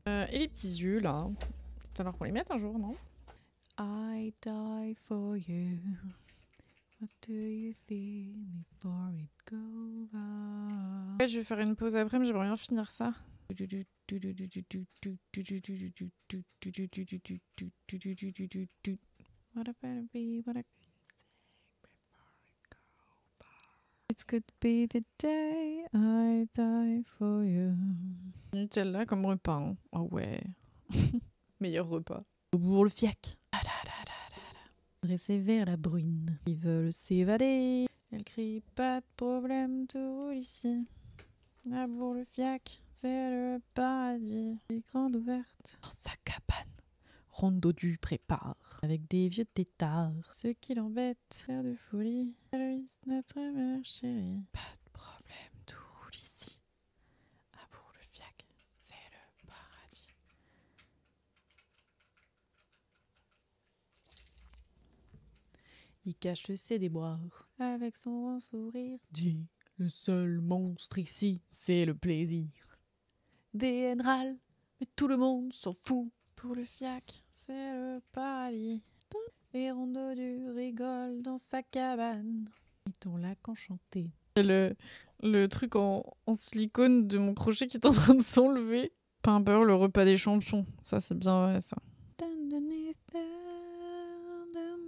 [SPEAKER 1] Et les petits yeux, là. C'est alors qu'on les mette un jour, non? I die for you. What do you think before it goes on? Ouais, je vais faire une pause après, mais j'aimerais bien finir ça. What about be what I It could be the day I die for you. Nutella comme repas. Hein. Oh ouais. Meilleur repas. Pour le fiac. dressés vers la bruine. Ils veulent s'évader. Elle crie pas de problème, tout roule ici. À Bourg-le-Fiac, c'est le paradis. Les grandes ouvertes dans sa cabane. Rondeau-du prépare avec des vieux têtards. Ce qui l'embête, faire de folie. Héloïse, notre mère chérie. Pas de problème, tout roule ici. À Bourg-le-Fiac, c'est le paradis. Il cache ses déboires avec son grand sourire. Dit, le seul monstre ici, c'est le plaisir. Des haines râlent, mais tout le monde s'en fout. Pour le fiac, c'est le paradis. Et Rondeau-du rigole dans sa cabane. Et ton lac enchanté. Le truc en silicone de mon crochet qui est en train de s'enlever. Pain beurre, le repas des champions. Ça, c'est bien vrai, ça. Underneath the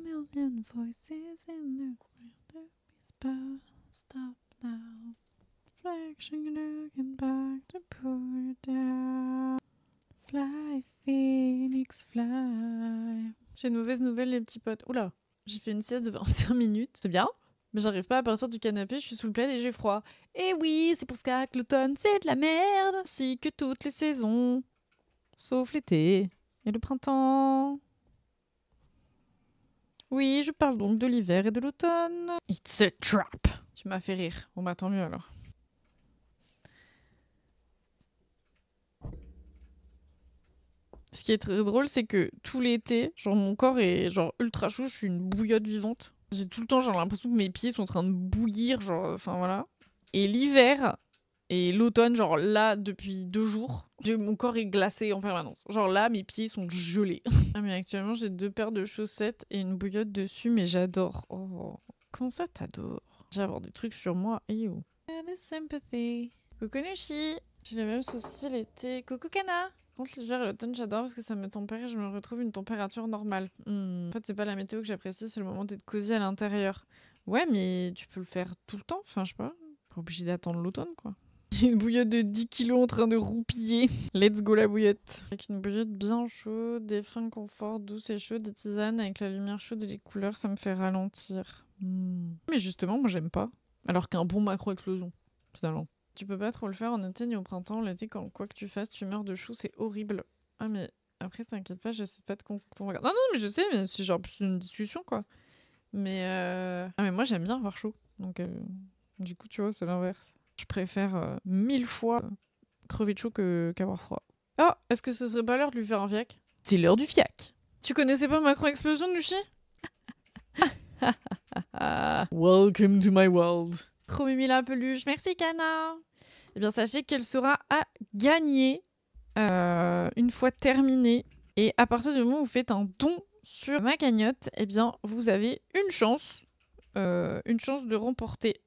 [SPEAKER 1] million voices in the choir, whisper, stop now. Flashing, looking back to pull you down. Fly, Phoenix, fly. J'ai une mauvaise nouvelle, les petits potes. Oula, j'ai fait une sieste de 25 minutes. C'est bien, mais j'arrive pas à partir du canapé, je suis sous le plaid et j'ai froid. Et oui, c'est pour ça que l'automne, c'est de la merde. Ainsi que toutes les saisons. Sauf l'été et le printemps. Oui, je parle donc de l'hiver et de l'automne. It's a trap. Tu m'as fait rire. On m'attend mieux alors. Ce qui est très drôle, c'est que tout l'été, genre mon corps est genre ultra chaud, je suis une bouillotte vivante. J'ai tout le temps genre l'impression que mes pieds sont en train de bouillir, genre, enfin voilà. Et l'hiver et l'automne, genre là, depuis 2 jours, mon corps est glacé en permanence. Genre là, mes pieds sont gelés. Ah mais actuellement, j'ai 2 paires de chaussettes et une bouillotte dessus, mais j'adore. Oh, comment ça t'adores? J'ai avoir des trucs sur moi, ew. The sympathy. Coucou Nushi. J'ai les mêmes soucis l'été. Coucou Kana. Par contre, l'hiver et l'automne, j'adore parce que ça me tempère et je me retrouve une température normale. En fait, c'est pas la météo que j'apprécie, c'est le moment d'être cosy à l'intérieur. Ouais, mais tu peux le faire tout le temps, enfin, je sais pas. Pas obligé d'attendre l'automne, quoi. J'ai une bouillotte de 10 kilos en train de roupiller. Let's go la bouillotte. Avec une bouillotte bien chaude, des fringues confort, douces et chaudes, des tisanes avec la lumière chaude et les couleurs, ça me fait ralentir. Mais justement, moi, j'aime pas. Alors qu'un bon macro-explosion, finalement. Tu peux pas trop le faire en été ni au printemps. L'été, quand quoi que tu fasses, tu meurs de chaud, c'est horrible. Ah, mais après, t'inquiète pas, j'essaie pas de convaincre. Non, non, mais je sais, mais c'est genre plus une discussion, quoi. Mais, Ah, mais moi, j'aime bien avoir chaud. Donc, du coup, tu vois, c'est l'inverse. Je préfère 1000 fois crever de chaud qu'avoir froid. Ah, est-ce que ce serait pas l'heure de lui faire un fiac? C'est l'heure du fiac. Tu connaissais pas Macro-explosion, Nushi? Welcome to my world. Trop mimi la peluche. Merci, Kana. Eh bien, sachez qu'elle sera à gagner une fois terminée. Et à partir du moment où vous faites un don sur ma cagnotte, eh bien, vous avez une chance de remporter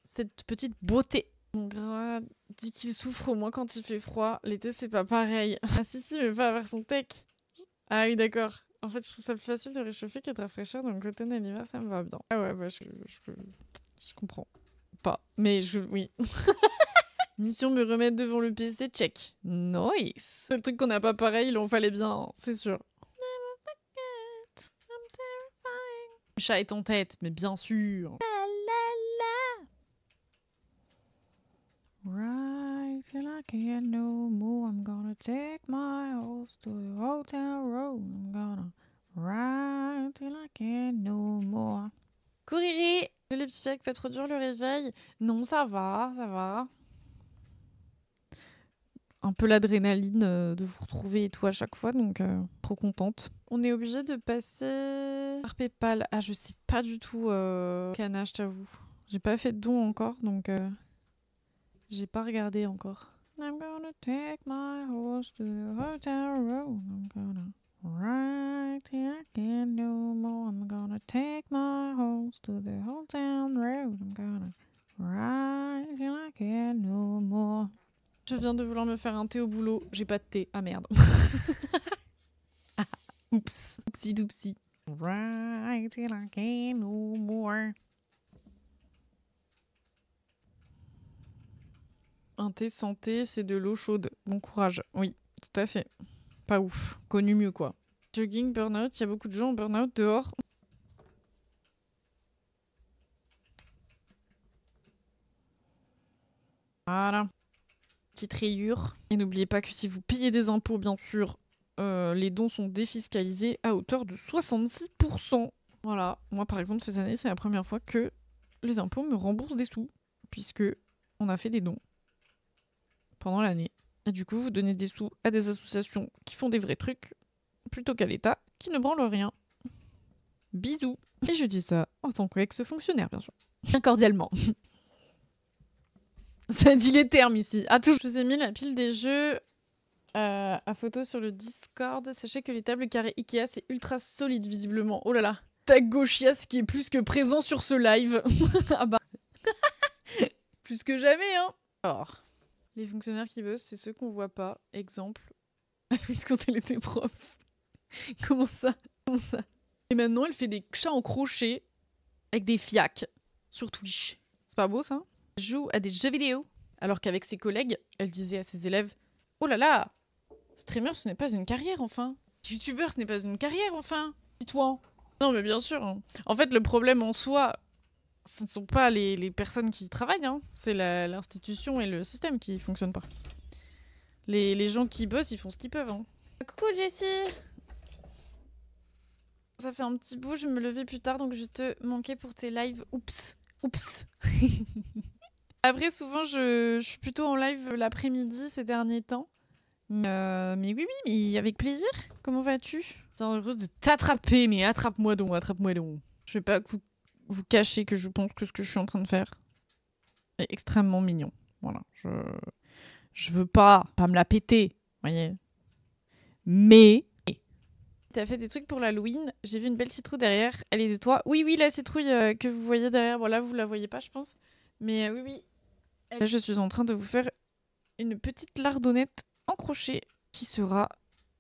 [SPEAKER 1] cette petite beauté. Mon gras dit qu'il souffre au moins quand il fait froid. L'été, c'est pas pareil. Ah si, mais pas à son tech. Ah oui, d'accord. En fait, je trouve ça plus facile de réchauffer que de rafraîchir, donc l'automne et l'hiver, ça me va bien. Ah ouais, bah, je comprends pas. Mais oui. Mission me remettre devant le PC, check. Nice. C'est le truc qu'on n'a pas pareil, il en fallait bien, hein, c'est sûr. Le chat est en tête, mais bien sûr. Right till I can't no more, I'm gonna take my horse to the hotel road. I'm gonna ride till I can't no more. Courrier. Le petit fiac pas trop dur le réveil. Non, ça va, ça va. Un peu l'adrénaline de vous retrouver et tout à chaque fois, donc trop contente. On est obligé de passer par PayPal. Ah, je sais pas du tout, Kana, je t'avoue. J'ai pas fait de don encore, donc j'ai pas regardé encore. I'm gonna take my horse to the hotel road. I'm gonna ride till I can't no more. I'm gonna take my horse to the hotel road. I'm gonna ride till I can't no more. Je viens de vouloir me faire un thé au boulot. J'ai pas de thé. Ah merde. Oups. Oupsie doupsie. Right till I can't no more. Un thé santé, c'est de l'eau chaude. Bon courage. Oui, tout à fait. Pas ouf. Connu mieux, quoi. Jogging, burn-out. Il y a beaucoup de gens en burn-out dehors. Voilà. Petite rayure. Et n'oubliez pas que si vous payez des impôts, bien sûr, les dons sont défiscalisés à hauteur de 66%. Voilà. Moi, par exemple, cette année, c'est la première fois que les impôts me remboursent des sous, puisque on a fait des dons pendant l'année. Et du coup, vous donnez des sous à des associations qui font des vrais trucs, plutôt qu'à l'État, qui ne branle rien. Bisous. Et je dis ça en tant qu'ex-fonctionnaire, bien sûr. Bien cordialement. Ça dit les termes ici. Ah, toujours. Je vous ai mis la pile des jeux à photo sur le Discord. Sachez que les tables carrées Ikea, c'est ultra solide, visiblement. Oh là là. Tag gauchias qui est plus que présent sur ce live. Ah bah. Plus que jamais, hein. Alors, les fonctionnaires qui bossent, c'est ceux qu'on voit pas. Exemple, Alice quand elle était prof. Comment ça? Comment ça? Et maintenant, elle fait des chats en crochet avec des fiacs sur Twitch. C'est pas beau, ça? Elle joue à des jeux vidéo. Alors qu'avec ses collègues, elle disait à ses élèves « Oh là là, streamer, ce n'est pas une carrière, enfin. Youtubeur, ce n'est pas une carrière, enfin. Dis-toi. » Non, mais bien sûr. Hein. En fait, le problème en soi, ce ne sont pas les personnes qui travaillent. Hein. C'est l'institution et le système qui ne fonctionnent pas. Les gens qui bossent, ils font ce qu'ils peuvent. Hein. Coucou, Jessie. Ça fait un petit bout, je me levais plus tard, donc je te manquais pour tes lives. Oups. Oups. Après, souvent, je suis plutôt en live l'après-midi ces derniers temps. Mais oui, mais avec plaisir. Comment vas-tu? T'es heureuse de t'attraper, mais attrape-moi donc, attrape-moi donc. Je vais pas vous cacher que je pense que ce que je suis en train de faire est extrêmement mignon. Voilà, je veux pas me la péter, voyez. Mais... T'as fait des trucs pour l'Halloween. J'ai vu une belle citrouille derrière. Elle est de toi. Oui, la citrouille que vous voyez derrière. Bon, là, vous la voyez pas, je pense. Mais oui. Là, je suis en train de vous faire une petite lardonnette en crochet qui sera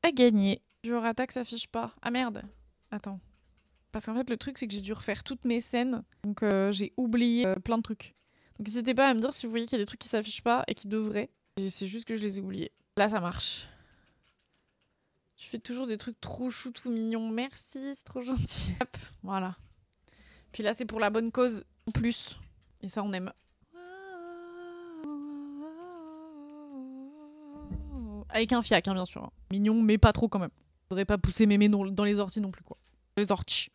[SPEAKER 1] à gagner. Je rata que ça affiche pas. Ah merde. Attends. Parce qu'en fait, le truc, c'est que j'ai dû refaire toutes mes scènes. Donc, j'ai oublié plein de trucs. Donc, n'hésitez pas à me dire si vous voyez qu'il y a des trucs qui s'affichent pas et qui devraient. C'est juste que je les ai oubliés. Là, ça marche. Tu fais toujours des trucs trop chou, tout mignons. Merci, c'est trop gentil. Hop, voilà. Puis là, c'est pour la bonne cause en plus. Et ça, on aime. Avec un fiac, hein, bien sûr. Mignon, mais pas trop quand même. Faudrait pas pousser mémé dans les orties non plus, quoi. Les orties.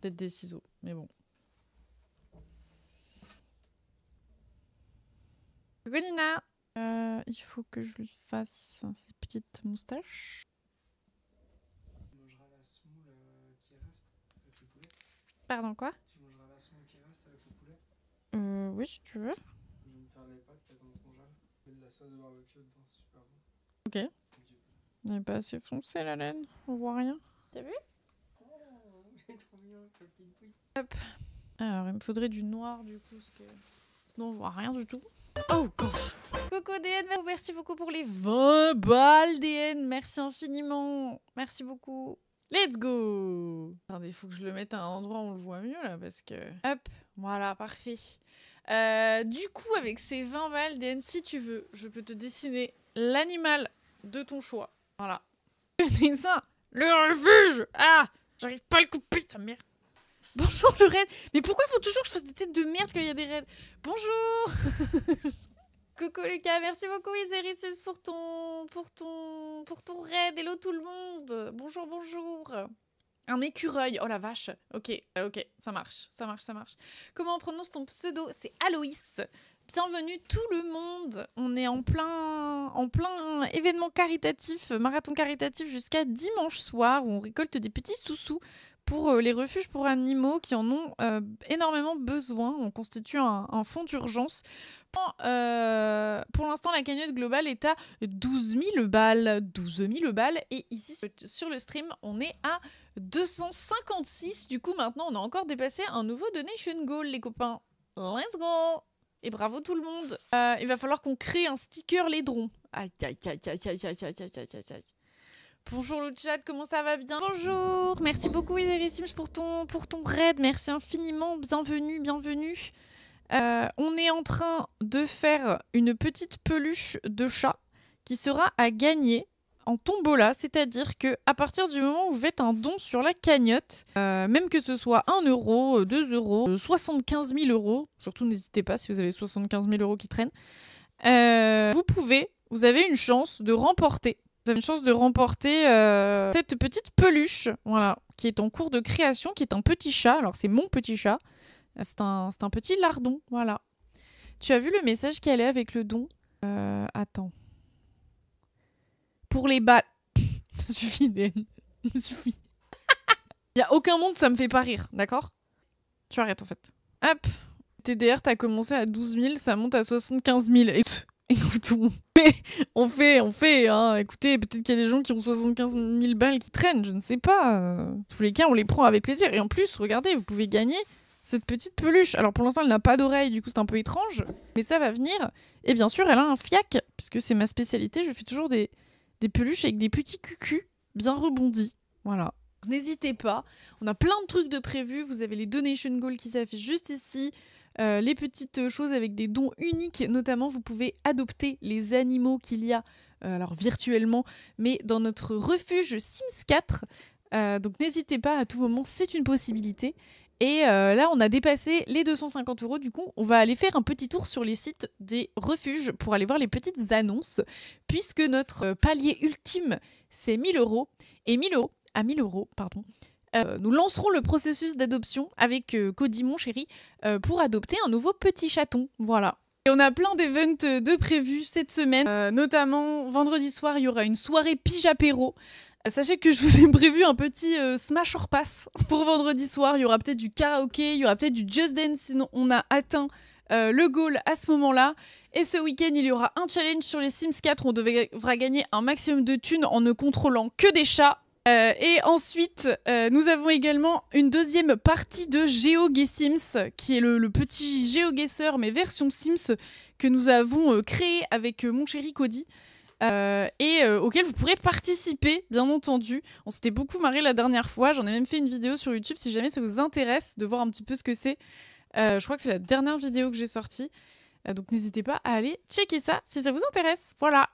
[SPEAKER 1] Peut-être des ciseaux, mais bon. Coucou Nina. Il faut que je lui fasse ses petites moustaches.
[SPEAKER 2] Tu mangeras la semoule qui reste avec le poulet.
[SPEAKER 1] Pardon, quoi?
[SPEAKER 2] Tu mangeras la semoule qui reste avec le poulet.
[SPEAKER 1] Oui, si tu veux.
[SPEAKER 2] Je vais me faire les pâtes qui attendent au congèle. Je mets de la sauce de barbecue dedans, c'est super bon.
[SPEAKER 1] Ok. Elle n'est pas assez foncée la laine, on voit rien. T'as vu?
[SPEAKER 2] Oh, c'est trop mignon, ta petite bouille.
[SPEAKER 1] Hop. Alors, il me faudrait du noir du coup, parce que sinon on voit rien du tout. Oh gosh. Coucou DN, merci beaucoup pour les 20 balles DN, merci infiniment. Merci beaucoup. Let's go. Attendez, il faut que je le mette à un endroit où on le voit mieux là, parce que... Hop, voilà, parfait. Du coup, avec ces 20 balles DN, si tu veux, je peux te dessiner l'animal de ton choix. Voilà. Le dessin, le refuge. Ah, j'arrive pas à le couper, sa mère. Bonjour le raid. Mais pourquoi il faut toujours que je fasse des têtes de merde quand il y a des raids? Bonjour. Coucou Lucas, merci beaucoup Iserys pour ton raid. Hello tout le monde. Bonjour, bonjour. Un écureuil. Oh la vache. Ok, ça marche. Comment on prononce ton pseudo? C'est Aloïs. Bienvenue tout le monde. On est en plein événement caritatif, marathon caritatif jusqu'à dimanche soir où on récolte des petits sous-sous pour les refuges pour animaux qui en ont énormément besoin. On constitue un fonds d'urgence. Pour l'instant, la cagnotte globale est à 12 000 balles. 12 000 balles. Et ici, sur le stream, on est à 256. Du coup, maintenant, on a encore dépassé un nouveau donation goal, les copains. Let's go! Et bravo tout le monde. Il va falloir qu'on crée un sticker laidron. Aïe. Bonjour le chat, comment ça va bien? Bonjour, merci beaucoup Iserys pour ton raid, merci infiniment, bienvenue. On est en train de faire une petite peluche de chat qui sera à gagner. en tombola, c'est-à-dire que à partir du moment où vous faites un don sur la cagnotte, même que ce soit 1 euro, 2 euros, 75 000 euros, surtout n'hésitez pas si vous avez 75 000 euros qui traînent, vous avez une chance de remporter. Vous avez une chance de remporter cette petite peluche, voilà, qui est en cours de création, qui est un petit chat. Alors c'est mon petit chat, c'est un petit lardon, voilà. Tu as vu le message qui allait avec le don? Attends. Pour les balles. Ça suffit, Dan. Ça suffit. Il y a aucun monde, ça me fait pas rire, d'accord? Tu arrêtes en fait. Hop. TDR, t'as commencé à 12 000, ça monte à 75 000. Écoute, on fait, hein. Écoutez, peut-être qu'il y a des gens qui ont 75 000 balles qui traînent, je ne sais pas. Dans tous les cas, on les prend avec plaisir. Et en plus, regardez, vous pouvez gagner cette petite peluche. Alors pour l'instant, elle n'a pas d'oreille, du coup c'est un peu étrange, mais ça va venir. Et bien sûr, elle a un fiac, puisque c'est ma spécialité. Je fais toujours des peluches avec des petits cucus bien rebondis. Voilà. N'hésitez pas. On a plein de trucs de prévus. Vous avez les donation goals qui s'affichent juste ici. Les petites choses avec des dons uniques. Notamment, vous pouvez adopter les animaux qu'il y a, alors virtuellement, mais dans notre refuge Sims 4. Donc n'hésitez pas à tout moment, c'est une possibilité. Et là, on a dépassé les 250 euros. Du coup, on va aller faire un petit tour sur les sites des refuges pour aller voir les petites annonces, puisque notre palier ultime, c'est 1 000 euros. Et 1 000 euros, nous lancerons le processus d'adoption avec Cody, mon chéri, pour adopter un nouveau petit chaton. Voilà. Et on a plein d'events de prévus cette semaine. Notamment, vendredi soir, il y aura une soirée pige-apéro. Sachez que je vous ai prévu un petit smash or pass pour vendredi soir. Il y aura peut-être du karaoké, il y aura peut-être du Just Dance, sinon on a atteint le goal à ce moment-là. Et ce week-end, il y aura un challenge sur les Sims 4. On devra gagner un maximum de thunes en ne contrôlant que des chats. Et ensuite, nous avons également une deuxième partie de GeoGuessr, qui est le petit GeoGuessr, mais version Sims, que nous avons créé avec mon chéri Cody. Auquel vous pourrez participer, bien entendu. On s'était beaucoup marré la dernière fois. J'en ai même fait une vidéo sur YouTube si jamais ça vous intéresse de voir un petit peu ce que c'est. Je crois que c'est la dernière vidéo que j'ai sortie. Donc n'hésitez pas à aller checker ça si ça vous intéresse. Voilà.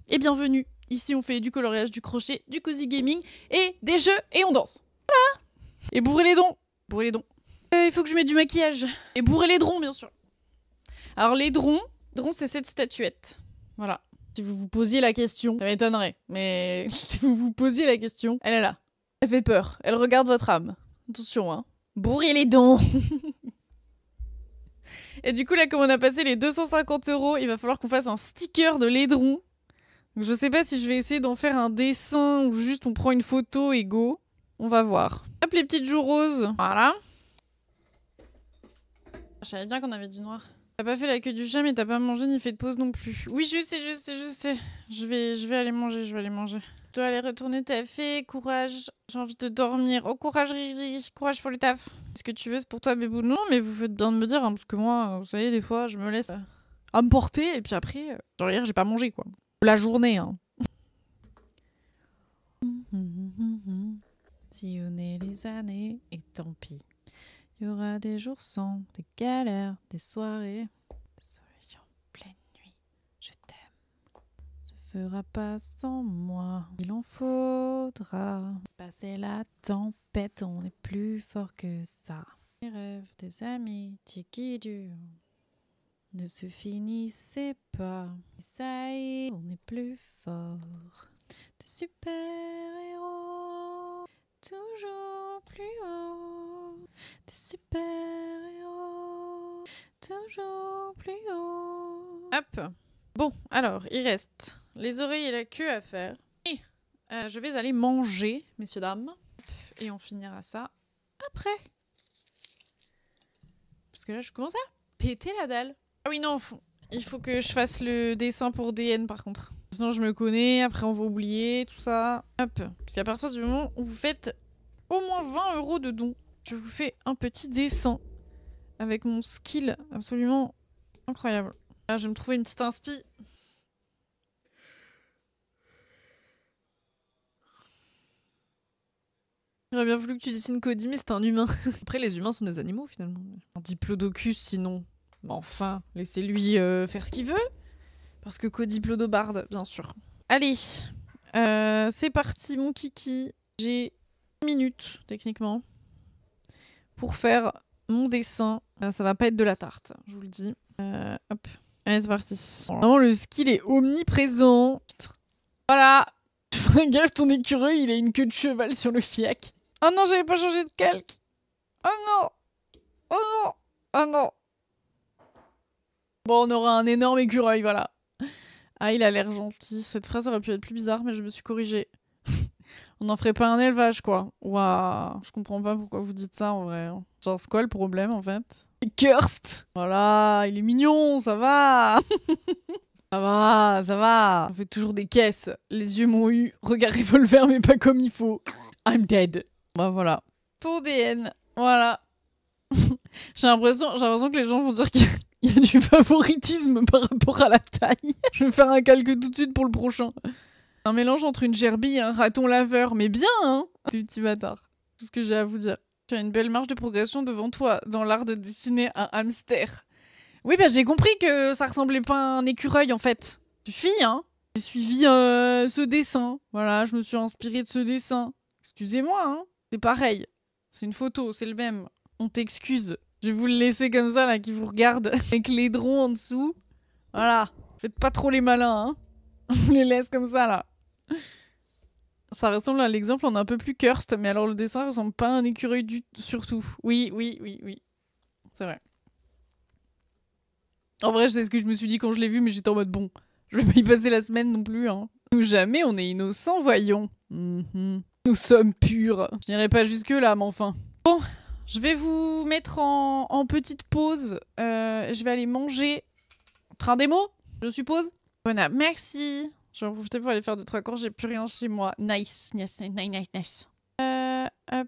[SPEAKER 1] Et bienvenue. Ici, on fait du coloriage, du crochet, du cozy gaming et des jeux et on danse. Voilà. Et bourrez les dons. Bourrez les dons. Il faut que je mette du maquillage. Et bourrez les drons, bien sûr. Alors les drons, c'est cette statuette. Voilà. Si vous vous posiez la question, ça m'étonnerait, mais si vous vous posiez la question, elle est là. Elle fait peur, elle regarde votre âme. Attention, hein. Bourrez les dons. Et du coup, là, comme on a passé les 250 euros, il va falloir qu'on fasse un sticker de laidron. Donc, je sais pas si je vais essayer d'en faire un dessin ou juste on prend une photo et go. On va voir. Hop, les petites joues roses. Voilà. Je savais bien qu'on avait du noir. T'as pas fait la queue du chat, mais t'as pas mangé ni fait de pause non plus. Oui, je sais. Je vais aller manger, Tu dois aller retourner taffer, courage. J'ai envie de dormir. Oh, courage, Riri. Courage pour le taf. Ce que tu veux, c'est pour toi, bébou. Non, mais vous faites bien de me dire, hein, parce que moi, vous savez, des fois, je me laisse à me porter, et puis après, genre hier, j'ai pas mangé, quoi. La journée, hein. Sillonner les années, et tant pis. Il y aura des jours sans, des galères, des soirées. Le soleil en pleine nuit, je t'aime. Se fera pas sans moi, il en faudra. Se passer la tempête, on est plus fort que ça. Les rêves des amitiés qui durent ne se finissaient pas. Et ça y est, on est plus fort. Des super-héros, toujours plus haut. Des super-héros, toujours plus haut. Hop. Bon, alors, il reste les oreilles et la queue à faire. Et je vais aller manger, messieurs, dames. Et on finira ça après. Parce que là, je commence à péter la dalle. Ah oui, non, il faut que je fasse le dessin pour DN, par contre. Sinon, je me connais, après on va oublier, tout ça. Hop. Parce qu'à partir du moment où vous faites au moins 20 euros de dons, je vous fais un petit dessin avec mon skill absolument incroyable. Là, je vais me trouver une petite inspi. J'aurais bien voulu que tu dessines Cody, mais c'est un humain. Après, les humains sont des animaux, finalement. Un diplodocus, sinon. Mais enfin, laissez-lui faire ce qu'il veut. Parce que Cody Plodobarde, bien sûr. Allez, C'est parti, mon kiki. J'ai 1 minute, techniquement, pour faire mon dessin. Ça va pas être de la tarte, je vous le dis. Hop. Allez, c'est parti. Vraiment, le skill est omniprésent. Voilà. Fais gaffe, ton écureuil, il a une queue de cheval sur le fiac. Oh non, j'avais pas changé de calque. Oh non. Oh non. Oh non. Bon, on aura un énorme écureuil, voilà. Ah, il a l'air gentil. Cette phrase aurait pu être plus bizarre, mais je me suis corrigée. On n'en ferait pas un élevage, quoi. Waouh. Je comprends pas pourquoi vous dites ça, en vrai. Genre, c'est quoi le problème, en fait? Cursed. Voilà, il est mignon, ça va. Ça va, ça va. On fait toujours des caisses. Les yeux m'ont eu. Regard revolver, mais pas comme il faut. I'm dead. Bah voilà. Pour DN. Voilà. J'ai l'impression que les gens vont dire qu'il y a du favoritisme par rapport à la taille. Je vais faire un calque tout de suite pour le prochain. Un mélange entre une gerbille et un raton laveur. Mais bien, hein? Des petits bâtards. Tout ce que j'ai à vous dire. Tu as une belle marge de progression devant toi dans l'art de dessiner un hamster. Oui, bah j'ai compris que ça ressemblait pas à un écureuil, en fait. Suffit, hein? J'ai suivi ce dessin. Voilà, je me suis inspirée de ce dessin. Excusez-moi, hein? C'est pareil. C'est une photo, c'est le même. On t'excuse. Je vais vous le laisser comme ça, là, qui vous regarde, avec l'aideron en dessous. Voilà. Faites pas trop les malins, hein? Je vous les laisse comme ça, là. Ça ressemble à l'exemple, on est un peu plus cursed, mais alors le dessin ressemble pas à un écureuil du surtout. Oui, oui, oui, oui. C'est vrai. En vrai, je sais ce que je me suis dit quand je l'ai vu, mais j'étais en mode bon. Je vais pas y passer la semaine non plus, hein. Nous jamais on est innocents, voyons. Nous sommes purs. Je n'irai pas jusque-là, mais enfin. Bon, je vais vous mettre en petite pause. Je vais aller manger. Train des mots, je suppose. Voilà, merci. Je vais en profiter pour aller faire 2-3 cours, j'ai plus rien chez moi. Nice, nice, nice, nice, nice. Hop,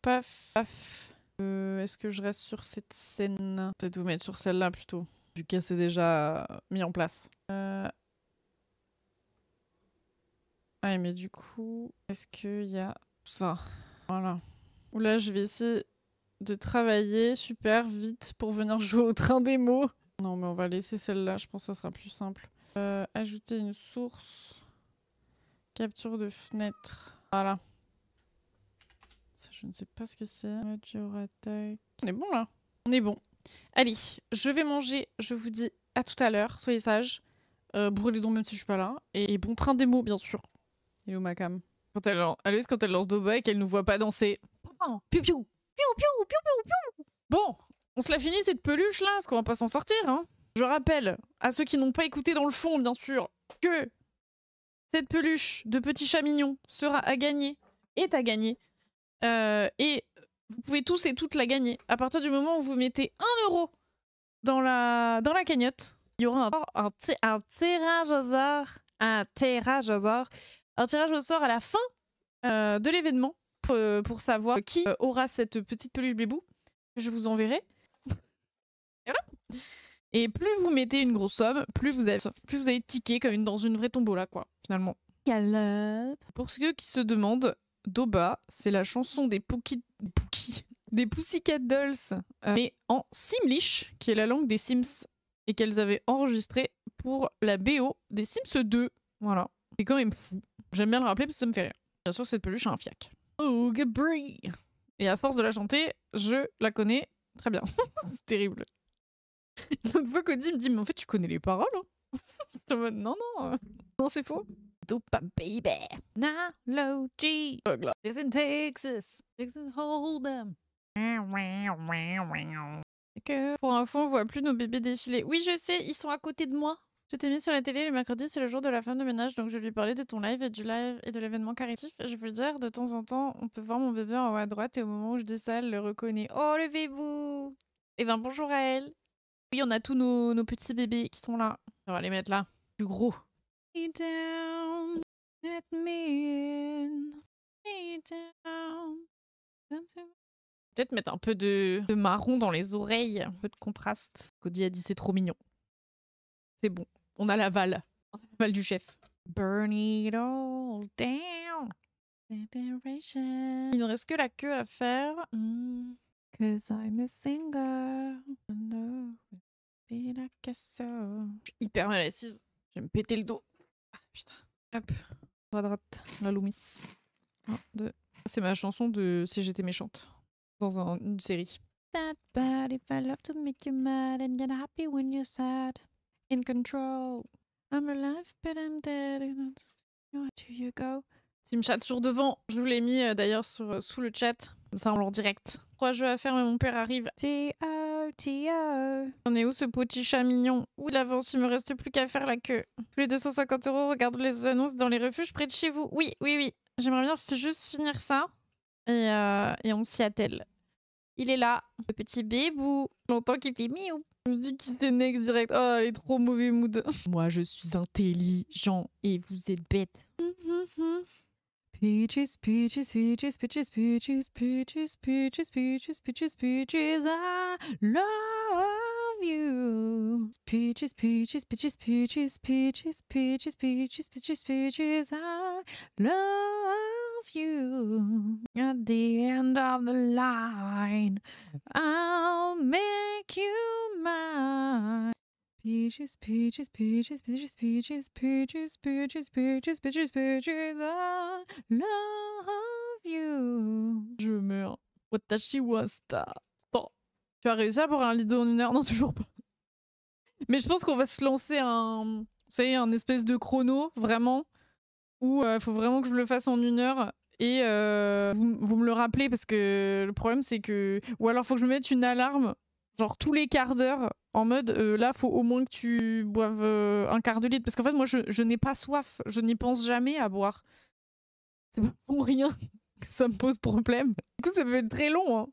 [SPEAKER 1] paf, paf. Est-ce que je reste sur cette scène? Peut-être vous mettre sur celle-là plutôt, vu qu'elle s'est déjà mis en place. Ah, mais du coup, est-ce qu'il y a ça? Voilà. Oula, je vais essayer de travailler super vite pour venir jouer au train des mots. Non, mais on va laisser celle-là, je pense que ça sera plus simple. Ajouter une source. Capture de fenêtre. Voilà. Ça, je ne sais pas ce que c'est. On est bon là. On est bon. Allez, je vais manger. Je vous dis à tout à l'heure. Soyez sages. Brûlez donc même si je suis pas là. Et bon train des mots, bien sûr. Hello ma cam. Quand elle lance Doba et qu'elle nous voit pas danser. Oh, piou piou. Piou piou piou piou piou. Bon, on se l'a fini cette peluche là, parce qu'on va pas s'en sortir, hein. Je rappelle à ceux qui n'ont pas écouté dans le fond, bien sûr, que cette peluche de petit chat mignon sera à gagner, est à gagner. Et vous pouvez tous et toutes la gagner. À partir du moment où vous mettez 1 € dans la cagnotte, il y aura un tirage au sort. Un tirage au sort. Un tirage au sort à la fin de l'événement pour savoir qui aura cette petite peluche blébou. Je vous enverrai. Et voilà. Et plus vous mettez une grosse somme, plus vous avez de tickets comme dans une vraie tombola, quoi, finalement. Pour ceux qui se demandent, Doba, c'est la chanson des des Pussycat Dolls, mais en Simlish, qui est la langue des Sims, et qu'elles avaient enregistré pour la BO des Sims 2. Voilà. C'est quand même fou. J'aime bien le rappeler parce que ça me fait rire. Bien sûr, cette peluche a un fiac. Oh, Gabri! Et à force de la chanter, je la connais très bien. C'est terrible. L'autre fois, Cody me dit, mais en fait, tu connais les paroles, hein? Je me dis, non, non, non, c'est faux. Dopa baby, now low G. It's in Texas, Texas Hold'em. Et que pour info, on voit plus nos bébés défiler. Oui, je sais, ils sont à côté de moi. Je t'ai mis sur la télé le mercredi, c'est le jour de la femme de ménage, donc je lui parlais de ton live et de l'événement caritif. Je veux le dire, de temps en temps, on peut voir mon bébé en haut à droite et au moment où je dis ça, elle le reconnaît. Oh, le bébou! Eh ben, bonjour à elle. Oui, on a tous nos petits bébés qui sont là. On va les mettre là. Plus gros. Down, let me in. Peut-être mettre un peu de marron dans les oreilles, un peu de contraste. Cody a dit c'est trop mignon. C'est bon. On a l'aval. L'aval du chef. Burn it all down. Il ne reste que la queue à faire. Cause I'm a singer. Je suis hyper mal assise. Je vais me péter le dos. Ah, putain. Hop. Quadrate, la Loomis. 1, 2. C'est ma chanson de Si j'étais méchante. Dans une série. That bad if I love to make you mad and get happy when you're sad. In control. I'm alive but I'm dead. Where do you go? S'il me chatte toujours devant, je vous l'ai mis d'ailleurs sous le chat. Comme ça, on l'en direct. 3 jeux à faire, mais mon père arrive. T.O. T.O. On est où ce petit chat mignon? Où il avance, il me reste plus qu'à faire la queue. Tous les 250 €, regarde les annonces dans les refuges près de chez vous. Oui, oui, oui. J'aimerais bien juste finir ça. Et on s'y attelle. Il est là, le petit bébou. Longtemps qu'il fait miaou. Je me dis qu'il s'énerve direct. Oh, elle est trop mauvais mood. Moi, je suis intelligent et vous êtes bête. Peaches, peaches, peaches, peaches, peaches, peaches, peaches, peaches, peaches, peaches, I love you. Peaches, peaches, peaches, peaches, peaches, peaches, peaches, peaches, peaches, I love you. At the end of the line, I'll make you mine. Peaches, peaches, peaches, peaches, peaches, peaches, peaches, peaches, peaches, peaches, I love you. Je meurs. Watashi wa star. Bon. Tu as réussi à avoir un lido en 1 heure? Non, toujours pas. Mais je pense qu'on va se lancer vous savez, un espèce de chrono, vraiment, où faut vraiment que je le fasse en 1 heure. Et vous me le rappelez parce que le problème c'est que... Ou alors faut que je me mette une alarme, genre tous les quarts d'heure, en mode là faut au moins que tu boives 1/4 de litre. Parce qu'en fait moi je n'ai pas soif, je n'y pense jamais à boire. C'est pas pour rien que ça me pose problème. Du coup ça peut être très long. Hein.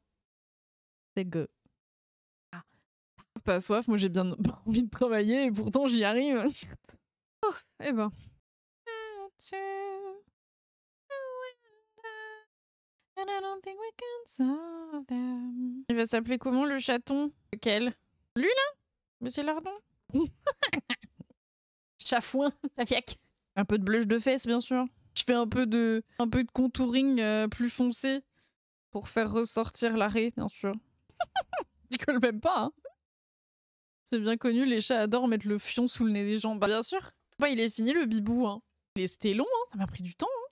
[SPEAKER 1] C'est que... Ah. Pas soif, moi j'ai bien envie de travailler et pourtant j'y arrive. Oh, eh ben... And I don't think we can solve them. Il va s'appeler comment le chaton? Lequel? Lui là? Monsieur Lardon? Chafouin, la fiac. Un peu de blush de fesses bien sûr. Je fais un peu de contouring plus foncé pour faire ressortir l'arrêt bien sûr. Il colle même pas hein. C'est bien connu, les chats adorent mettre le fion sous le nez des gens. Bah bien sûr. Bah il est fini le bibou hein. C'était long hein, ça m'a pris du temps hein.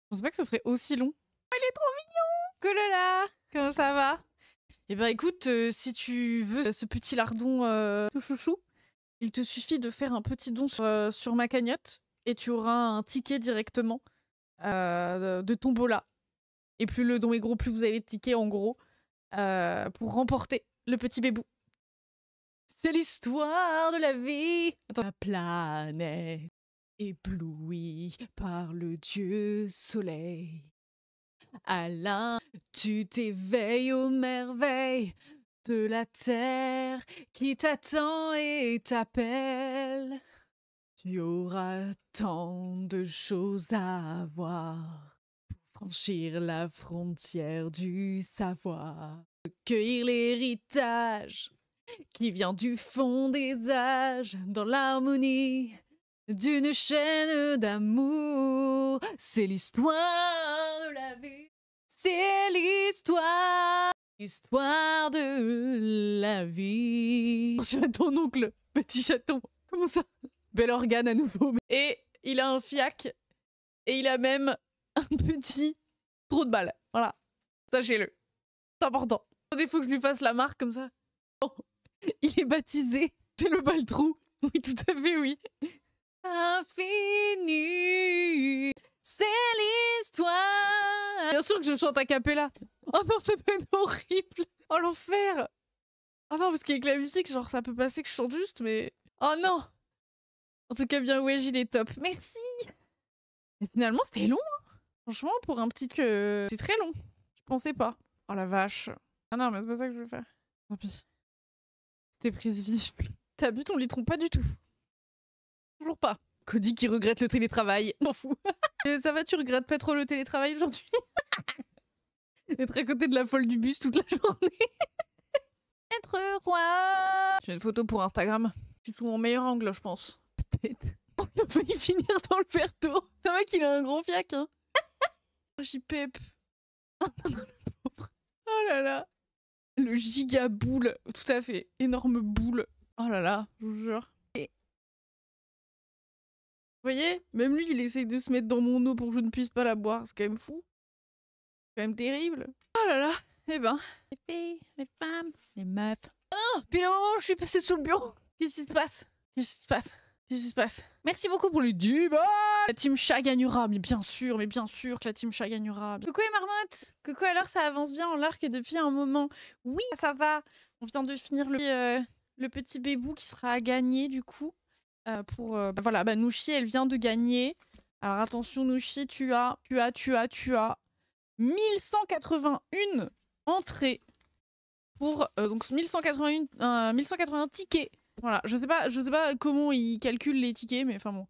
[SPEAKER 1] Je pensais pas que ce serait aussi long. Oh, il est trop mignon! Colola! Comment ça va? Eh ben écoute, si tu veux ce petit lardon tout chouchou, il te suffit de faire un petit don sur ma cagnotte et tu auras un ticket directement de tombola. Et plus le don est gros, plus vous avez de tickets en gros pour remporter le petit bébou. C'est l'histoire de la vie. Attends. La planète ébloui par le dieu soleil. Alain, tu t'éveilles aux merveilles de la terre qui t'attend et t'appelle. Tu auras tant de choses à voir pour franchir la frontière du savoir. Cueillir l'héritage qui vient du fond des âges dans l'harmonie d'une chaîne d'amour. C'est l'histoire de la vie. C'est l'histoire de la vie. Attention à ton oncle, petit chaton. Comment ça? Bel organe à nouveau. Et il a un fiac. Et il a même un petit trou de balle. Voilà. Sachez-le. C'est important. Il faut que je lui fasse la marque comme ça. Oh, il est baptisé. C'est le bal-trou. Oui, tout à fait, oui. Infini, c'est l'histoire. Bien sûr que je chante a cappella. Oh non, ça doit être horrible. Oh l'enfer. Oh non, parce qu'avec la musique, genre ça peut passer que je chante juste, mais... Oh non. En tout cas, bien ouais, il est top. Merci. Et finalement, c'était long. Hein. Franchement, pour un petit que... C'est très long. Je pensais pas. Oh la vache. Ah non, mais c'est pas ça que je veux faire. Tant pis. C'était prévisible. T'as bu ton litron? Pas du tout. Toujours pas. Cody qui regrette le télétravail. M'en fous. Ça va, tu regrettes pas trop le télétravail aujourd'hui? Être à côté de la folle du bus toute la journée. Être roi. J'ai une photo pour Instagram. Je suis sous mon meilleur angle, je pense. Peut-être. On a failli finir dans le verre d'eau. Ça va qu'il a un gros fiac, hein. J'y pep. Oh non, le pauvre. Oh là là. Le giga boule. Tout à fait. Énorme boule. Oh là là, je vous jure. voyez? Même lui, il essaye de se mettre dans mon eau pour que je ne puisse pas la boire. C'est quand même fou. C'est quand même terrible. Oh là là. Eh ben, les filles, les femmes, les meufs. Oh, puis le moment où je suis passée sous le bureau. Qu'est-ce qui se passe? Qu'est-ce qui se passe? Qu'est-ce qui se passe? Merci beaucoup pour les 10 balles. La team chat gagnera, mais bien sûr que la team chat gagnera. Coucou les marmottes. Coucou, alors ça avance bien en l'arc depuis un moment. Oui, ça va. On vient de finir le petit bébou qui sera à gagner du coup. Voilà, Nouchi, elle vient de gagner. Alors attention Nouchi, tu as 1181 entrées pour donc 1181 tickets. Voilà, je sais pas comment ils calculent les tickets, mais enfin bon,